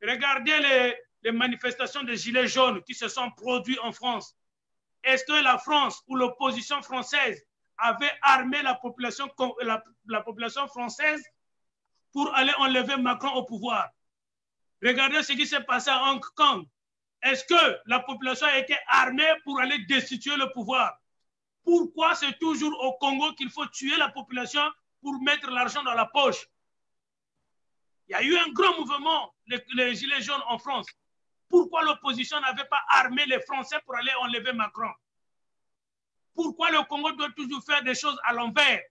regardez les manifestations des Gilets jaunes qui se sont produites en France. Est-ce que la France ou l'opposition française avait armé la population française pour aller enlever Macron au pouvoir? Regardez ce qui s'est passé à Hong Kong. Est-ce que la population a été armée pour aller destituer le pouvoir? Pourquoi c'est toujours au Congo qu'il faut tuer la population pour mettre l'argent dans la poche? Il y a eu un grand mouvement, les Gilets jaunes en France. Pourquoi l'opposition n'avait pas armé les Français pour aller enlever Macron? pourquoi le Congo doit toujours faire des choses à l'envers?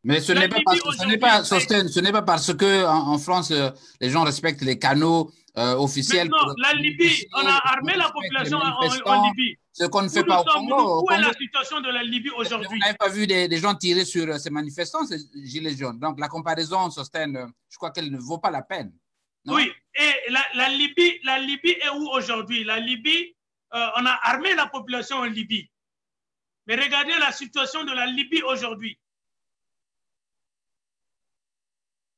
Mais ce n'est pas parce que en France, les gens respectent les canaux officiels. Non, la Libye, on a armé la population en Libye. Ce qu'on ne fait pas au Congo. Où est la situation de la Libye aujourd'hui? Vous n'avez pas vu des gens tirer sur ces manifestants, ces gilets jaunes. Donc la comparaison, Sostène, je crois qu'elle ne vaut pas la peine. Non? Oui, et la Libye est où aujourd'hui? La Libye, on a armé la population en Libye. Mais regardez la situation de la Libye aujourd'hui.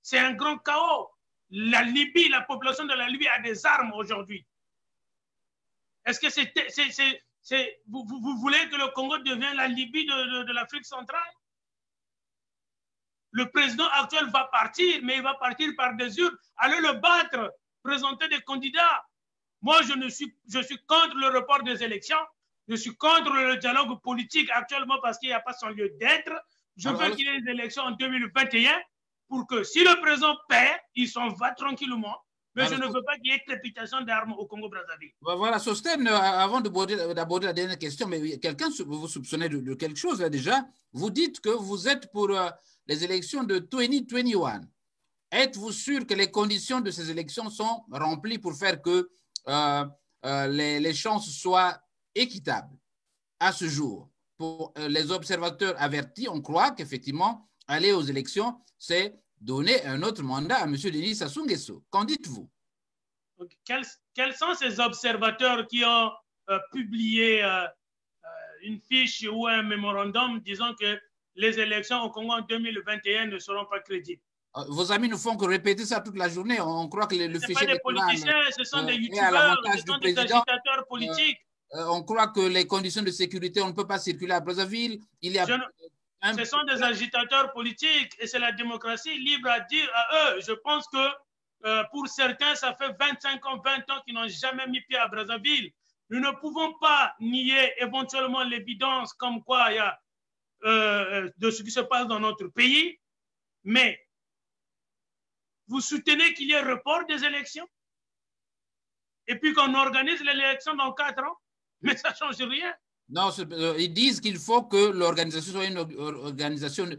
C'est un grand chaos. La Libye, la population de la Libye a des armes aujourd'hui. Est-ce que vous voulez que le Congo devienne la Libye de l'Afrique centrale? Le président actuel va partir, mais il va partir par des urnes. Allez le battre, présenter des candidats. Moi, je suis contre le report des élections. Je suis contre le dialogue politique actuellement parce qu'il n'y a pas son lieu d'être. Je veux qu'il y ait des élections en 2021 pour que si le président perd, il s'en va tranquillement. Mais je ne veux pas qu'il y ait crépitation d'armes au Congo-Brazzaville. Voilà, Sostène, avant d'aborder la dernière question, mais quelqu'un vous soupçonnez de quelque chose là déjà. Vous dites que vous êtes pour les élections de 2021. Êtes-vous sûr que les conditions de ces élections sont remplies pour faire que les chances soient équitables à ce jour? Pour les observateurs avertis, on croit qu'effectivement, aller aux élections, c'est donner un autre mandat à M. Denis Sassou Nguesso. Qu'en dites-vous? Quels sont ces observateurs qui ont publié une fiche ou un mémorandum disant que les élections au Congo en 2021 ne seront pas crédibles? Vos amis ne font que répéter ça toute la journée. On croit que le fichier pas des politiciens, ce sont des youtubeurs, ce sont des agitateurs politiques. On croit que les conditions de sécurité, on ne peut pas circuler à Brazzaville. Ce sont des agitateurs politiques et c'est la démocratie libre à dire à eux. Je pense que pour certains, ça fait 25 ans, 20 ans qu'ils n'ont jamais mis pied à Brazzaville. Nous ne pouvons pas nier éventuellement l'évidence comme quoi il y a de ce qui se passe dans notre pays, mais vous soutenez qu'il y ait report des élections et puis qu'on organise l'élection dans 4 ans, mais ça ne change rien. Non, ils disent qu'il faut que l'organisation soit une organisation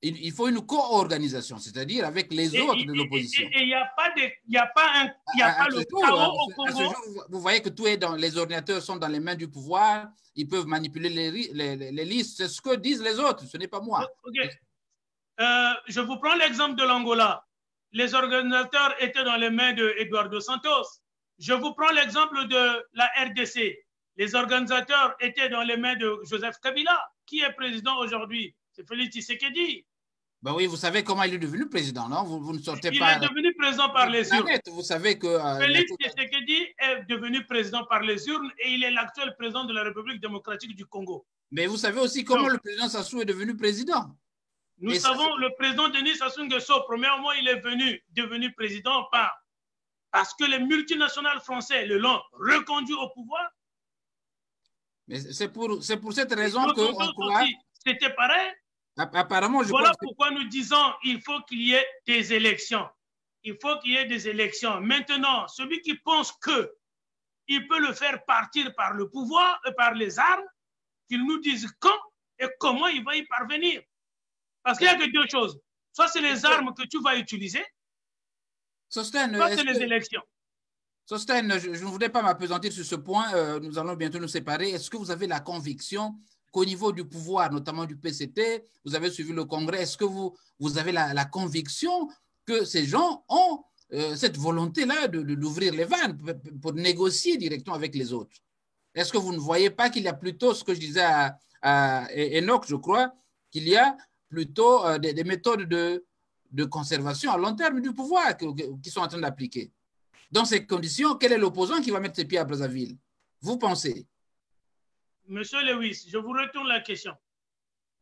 il faut une co-organisation, c'est-à-dire avec les autres de l'opposition. Et il n'y a pas le chaos au Congo. À ce jour, vous voyez que les ordinateurs sont dans les mains du pouvoir, ils peuvent manipuler les listes, c'est ce que disent les autres, ce n'est pas moi. Okay. Je vous prends l'exemple de l'Angola. Les organisateurs étaient dans les mains d'Eduardo Santos. Je vous prends l'exemple de la RDC. Les organisateurs étaient dans les mains de Joseph Kabila. Qui est président aujourd'hui? C'est Félix Tshisekedi. Ben oui, vous savez comment il est devenu président, non? Vous ne sortez pas... Il est devenu président par les urnes. Vous savez que... Félix Tshisekedi est devenu président par les urnes et il est l'actuel président de la République démocratique du Congo. Mais vous savez aussi comment le président Sassou est devenu président? Nous savons, le président Denis Sassou Nguesso, premièrement, il est devenu président parce que les multinationales françaises l'ont reconduit au pouvoir. Mais c'est pour cette raison qu'on croit... C'était pareil. Apparemment, voilà pourquoi nous disons qu'il faut qu'il y ait des élections. Il faut qu'il y ait des élections. Maintenant, celui qui pense qu'il peut le faire partir par le pouvoir et par les armes, qu'il nous dise quand et comment il va y parvenir. Parce qu'il n'y a que deux choses. Soit c'est les armes que tu vas utiliser, soit c'est les élections. Sostène, je ne voudrais pas m'appesantir sur ce point. Nous allons bientôt nous séparer. Est-ce que vous avez la conviction qu'au niveau du pouvoir, notamment du PCT, vous avez suivi le Congrès, est-ce que vous avez la conviction que ces gens ont cette volonté-là d'ouvrir les vannes pour négocier directement avec les autres? Est-ce que vous ne voyez pas qu'il y a plutôt, ce que je disais à Enoch, je crois, qu'il y a plutôt des méthodes de conservation à long terme du pouvoir qui sont en train d'appliquer? Dans ces conditions, quel est l'opposant qui va mettre ses pieds à Brazzaville? Vous pensez? Monsieur Lewis, je vous retourne la question.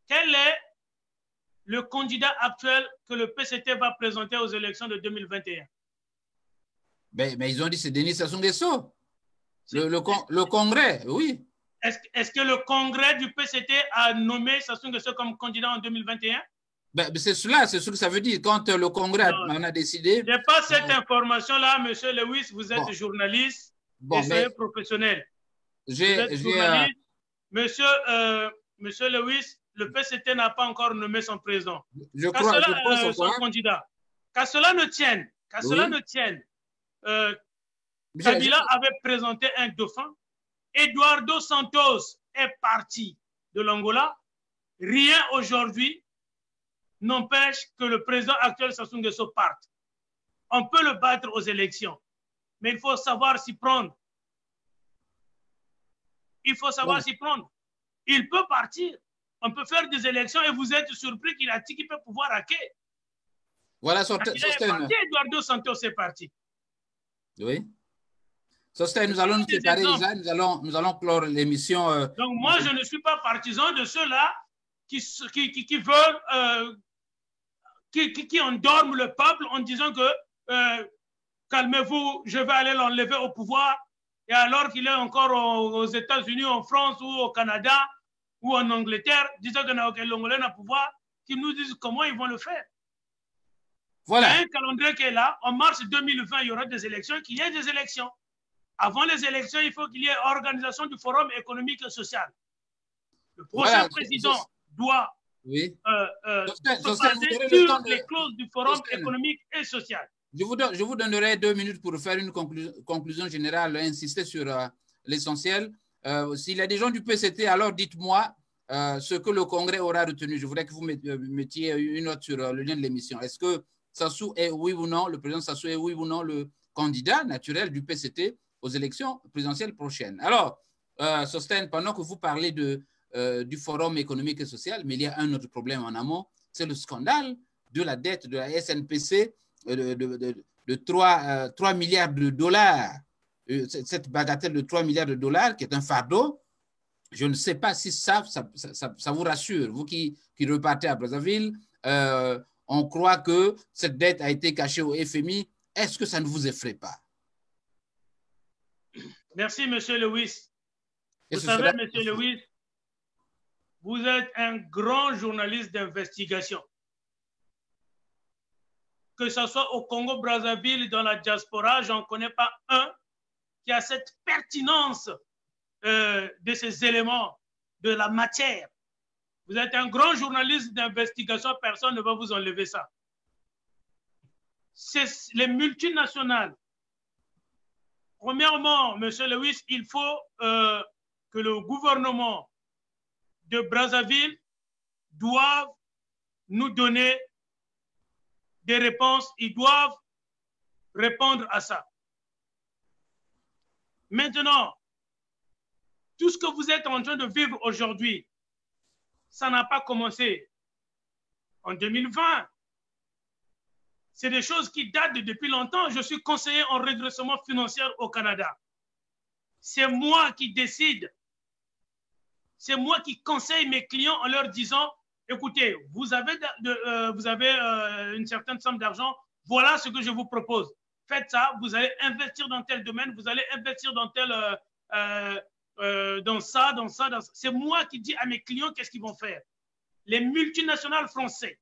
Quel est le candidat actuel que le PCT va présenter aux élections de 2021? Mais ils ont dit que c'est Denis Sassou Nguesso. Le Congrès, oui. Est-ce que le Congrès du PCT a nommé Sassou Nguesso comme candidat en 2021? C'est ce que ça veut dire. Quand le Congrès en a décidé... Je n'ai pas cette information-là, monsieur Lewis, vous êtes journaliste. Bon, soyez professionnel. Monsieur Lewis, le PCT n'a pas encore nommé son président. Son candidat. Qu'à cela ne tienne, Kabila avait présenté un dauphin. Eduardo Santos est parti de l'Angola. Rien aujourd'hui n'empêche que le président actuel Sassou Nguesso parte. On peut le battre aux élections, mais il faut savoir s'y prendre. Il faut savoir s'y prendre. Il peut partir. On peut faire des élections et vous êtes surpris qu'il a dit qu'il peut pouvoir hacker. Voilà, Eduardo Santos est parti. Oui. Sosten, nous allons nous séparer déjà. Nous allons clore l'émission. Donc, moi, je ne suis pas partisan de ceux-là qui veulent, qui endorment le peuple en disant que calmez-vous, je vais aller l'enlever au pouvoir. Et alors qu'il est encore aux États-Unis, en France ou au Canada ou en Angleterre, disant que l'Angolais n'a pouvoir, qu'ils nous disent comment ils vont le faire. Voilà. Il y a un calendrier qui est là. En mars 2020, il y aura des élections, qu'il y ait des élections. Avant les élections, il faut qu'il y ait organisation du Forum économique et social. Le prochain président doit se baser sur les clauses du Forum économique et social. Je vous donnerai 2 minutes pour faire une conclusion générale, insister sur l'essentiel. S'il y a des gens du PCT, alors dites-moi ce que le Congrès aura retenu. Je voudrais que vous mettiez une note sur le lien de l'émission. Est-ce que Sassou est oui ou non, le président Sassou est oui ou non le candidat naturel du PCT aux élections présidentielles prochaines? Alors, Sosten, pendant que vous parlez du Forum économique et social, mais il y a un autre problème en amont, c'est le scandale de la dette de la SNPC de 3 milliards de dollars. Cette bagatelle de 3 milliards de dollars qui est un fardeau. Je ne sais pas si ça vous rassure. Vous qui repartez à Brazzaville, on croit que cette dette a été cachée au FMI. Est-ce que ça ne vous effraie pas? Merci, M. Lewis. Vous savez, M. Lewis, vous êtes un grand journaliste d'investigation. Que ce soit au Congo-Brazzaville, dans la diaspora, je n'en connais pas un qui a cette pertinence de ces éléments, de la matière. Vous êtes un grand journaliste d'investigation, personne ne va vous enlever ça. C'est les multinationales. Premièrement, M. Lewis, il faut que le gouvernement de Brazzaville doive nous donner des réponses. Ils doivent répondre à ça. Maintenant, tout ce que vous êtes en train de vivre aujourd'hui, ça n'a pas commencé en 2020. C'est des choses qui datent depuis longtemps. Je suis conseiller en redressement financier au Canada. C'est moi qui décide. C'est moi qui conseille mes clients en leur disant, écoutez, vous avez une certaine somme d'argent, voilà ce que je vous propose. Faites ça, vous allez investir dans tel domaine, vous allez investir dans tel, dans ça. C'est moi qui dis à mes clients qu'est-ce qu'ils vont faire. Les multinationales françaises,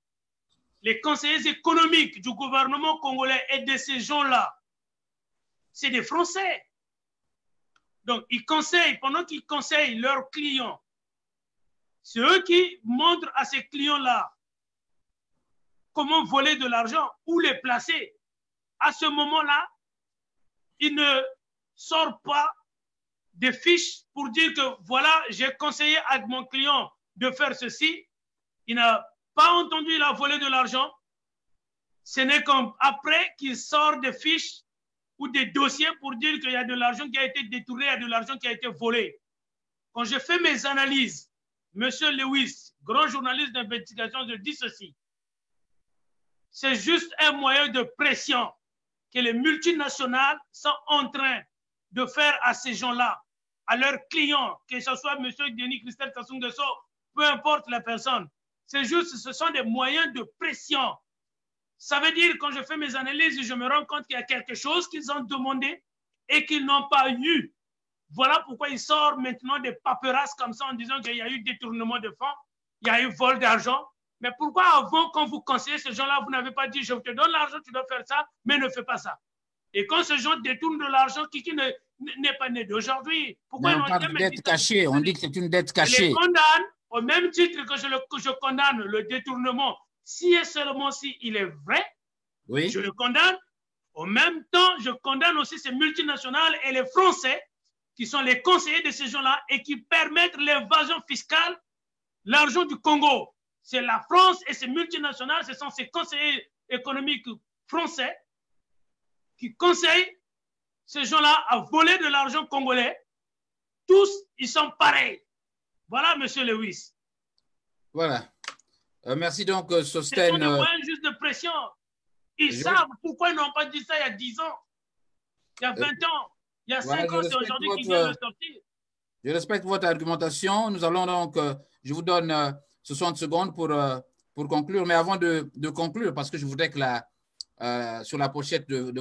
les conseillers économiques du gouvernement congolais et de ces gens-là, c'est des Français. Donc, ils conseillent, pendant qu'ils conseillent leurs clients, c'est eux qui montrent à ces clients-là comment voler de l'argent, où les placer. À ce moment-là, ils ne sortent pas des fiches pour dire que voilà, j'ai conseillé à mon client de faire ceci. Il n'a pas entendu, il a volé de l'argent. Ce n'est qu'après qu'il sort des fiches ou des dossiers pour dire qu'il y a de l'argent qui a été détourné, il y a de l'argent qui a été volé. Quand je fais mes analyses, Monsieur Lewis, grand journaliste d'investigation, je dis ceci. C'est juste un moyen de pression que les multinationales sont en train de faire à ces gens-là, à leurs clients, que ce soit M. Denis Christelle Sassou Nguesso, peu importe la personne. C'est juste, ce sont des moyens de pression. Ça veut dire, quand je fais mes analyses, je me rends compte qu'il y a quelque chose qu'ils ont demandé et qu'ils n'ont pas eu. Voilà pourquoi ils sortent maintenant des paperasses comme ça en disant qu'il y a eu détournement de fonds, il y a eu vol d'argent. Mais pourquoi avant, quand vous conseillez ces gens-là, vous n'avez pas dit je te donne l'argent, tu dois faire ça, mais ne fais pas ça. Et quand ces gens détournent de l'argent, qui n'est pas né d'aujourd'hui. Pourquoi on parle de dette cachée? On dit que c'est une dette cachée. Je les condamne au même titre que je condamne le détournement, si et seulement si il est vrai. Oui. Je le condamne. Au même temps, je condamne aussi ces multinationales et les Français qui sont les conseillers de ces gens-là et qui permettent l'évasion fiscale, l'argent du Congo. C'est la France et ces multinationales, ce sont ces conseillers économiques français qui conseillent ces gens-là à voler de l'argent congolais. Tous, ils sont pareils. Voilà, monsieur Lewis. Voilà. Merci donc, Sosten. Ce sont des moyens juste de pression. Ils savent pourquoi ils n'ont pas dit ça il y a 10 ans, il y a 20 ans, il y a 5 ans, c'est aujourd'hui qu'ils viennent de sortir. Je respecte votre argumentation. Nous allons donc, je vous donne 60 secondes pour conclure. Mais avant de conclure, parce que je voudrais que sur la pochette de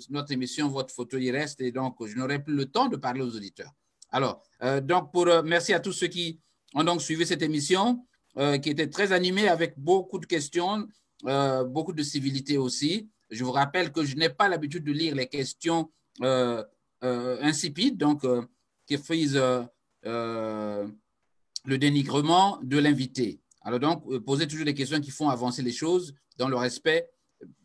notre émission, votre photo y reste, et donc je n'aurai plus le temps de parler aux auditeurs. Alors, donc merci à tous ceux qui ont donc suivi cette émission, qui était très animée avec beaucoup de questions, beaucoup de civilité aussi. Je vous rappelle que je n'ai pas l'habitude de lire les questions insipides, donc qui frisent le dénigrement de l'invité. Alors donc, posez toujours des questions qui font avancer les choses dans le respect,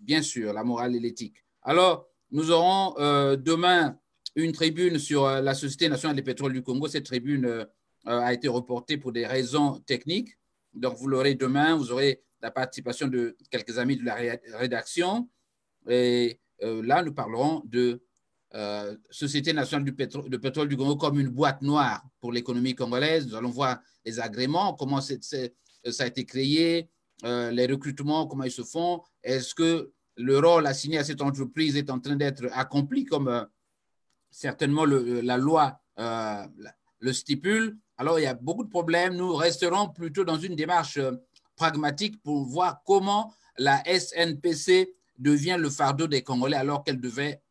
bien sûr, la morale et l'éthique. Alors, nous aurons demain une tribune sur la Société nationale des pétroles du Congo. Cette tribune a été reportée pour des raisons techniques. Donc, vous l'aurez demain. Vous aurez la participation de quelques amis de la rédaction. Et là, nous parlerons de Société nationale de pétrole du Congo comme une boîte noire pour l'économie congolaise. Nous allons voir les agréments, comment ça a été créé, les recrutements, comment ils se font. Est-ce que le rôle assigné à cette entreprise est en train d'être accompli comme certainement la loi le stipule? Alors, il y a beaucoup de problèmes. Nous resterons plutôt dans une démarche pragmatique pour voir comment la SNPC devient le fardeau des Congolais alors qu'elle devrait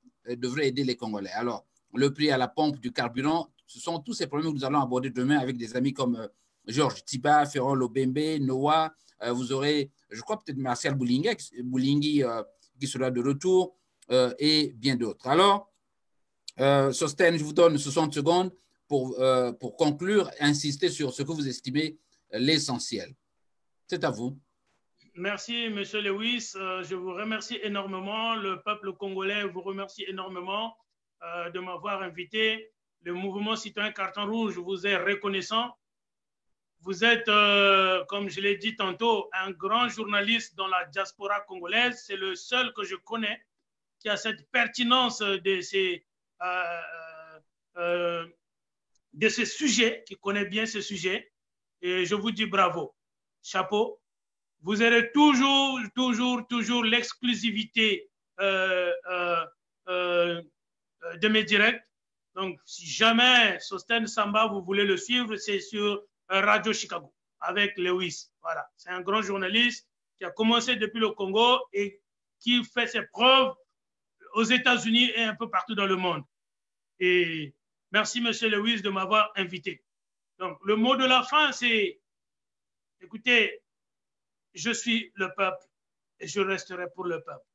aider les Congolais. Alors, le prix à la pompe du carburant, ce sont tous ces problèmes que nous allons aborder demain avec des amis comme Georges Tiba, Ferron Lobembe, Noah. Vous aurez, je crois, peut-être Martial Boulingui qui sera de retour et bien d'autres. Alors, Sosten, je vous donne 60 secondes pour conclure, insister sur ce que vous estimez l'essentiel. C'est à vous. Merci, M. Lewis. Je vous remercie énormément. Le peuple congolais vous remercie énormément de m'avoir invité. Le mouvement citoyen Carton Rouge vous est reconnaissant. Vous êtes, comme je l'ai dit tantôt, un grand journaliste dans la diaspora congolaise. C'est le seul que je connais qui a cette pertinence de ces sujets, qui connaît bien ces sujets. Et je vous dis bravo. Chapeau. Vous aurez toujours l'exclusivité de mes directs. Donc, si jamais Sosten Samba, vous voulez le suivre, c'est sur Radio Chicago avec Lewis. Voilà, c'est un grand journaliste qui a commencé depuis le Congo et qui fait ses preuves aux États-Unis et un peu partout dans le monde. Et merci, Monsieur Lewis, de m'avoir invité. Donc, le mot de la fin, c'est, écoutez, je suis le peuple et je resterai pour le peuple.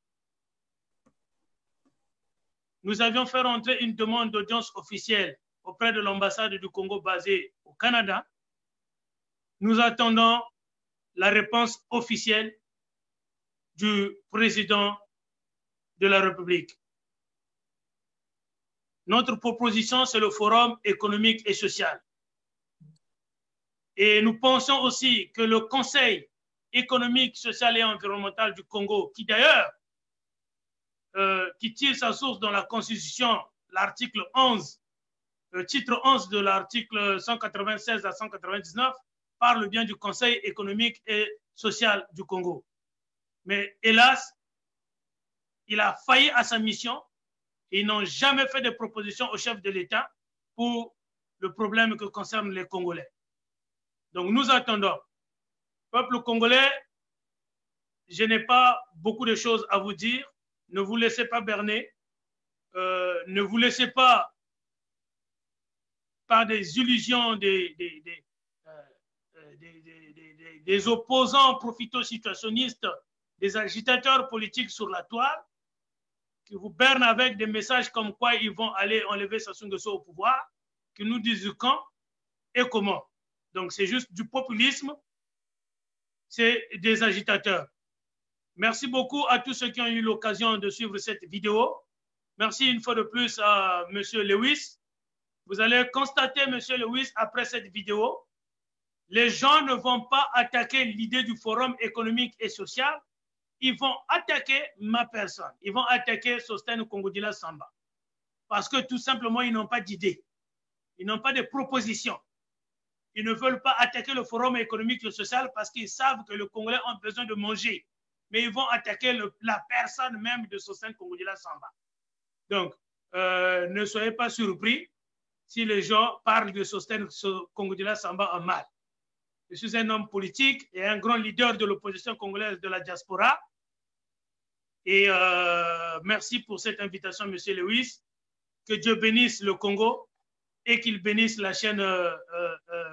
Nous avions fait rentrer une demande d'audience officielle auprès de l'ambassade du Congo basée au Canada. Nous attendons la réponse officielle du président de la République. Notre proposition, c'est le Forum économique et social. Et nous pensons aussi que le Conseil économique, social et environnemental du Congo, qui d'ailleurs, qui tire sa source dans la Constitution, l'article 11, le titre 11 de l'article 196 à 199, parle bien du Conseil économique et social du Congo. Mais hélas, il a failli à sa mission et ils n'ont jamais fait de proposition au chef de l'État pour le problème que concerne les Congolais. Donc nous attendons. Peuple congolais, je n'ai pas beaucoup de choses à vous dire. Ne vous laissez pas berner. Ne vous laissez pas par des illusions des opposants profito-situationnistes, des agitateurs politiques sur la toile qui vous bernent avec des messages comme quoi ils vont aller enlever Sassou Nguesso au pouvoir, qui nous disent quand et comment. Donc, c'est juste du populisme, c'est des agitateurs. Merci beaucoup à tous ceux qui ont eu l'occasion de suivre cette vidéo. Merci une fois de plus à M. Lewis. Vous allez constater, M. Lewis, après cette vidéo, les gens ne vont pas attaquer l'idée du forum économique et social. Ils vont attaquer ma personne. Ils vont attaquer Sostène Kongodila Samba. Parce que tout simplement, ils n'ont pas d'idée. Ils n'ont pas de propositions. Ils ne veulent pas attaquer le forum économique et social parce qu'ils savent que les Congolais ont besoin de manger. Mais ils vont attaquer la personne même de Sostène Kongodila Samba. Donc, ne soyez pas surpris si les gens parlent de Sostène Kongodila Samba en mal. Je suis un homme politique et un grand leader de l'opposition congolaise de la diaspora. Et merci pour cette invitation, M. Lewis. Que Dieu bénisse le Congo et qu'il bénisse la chaîne,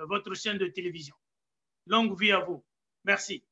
votre chaîne de télévision. Longue vie à vous. Merci.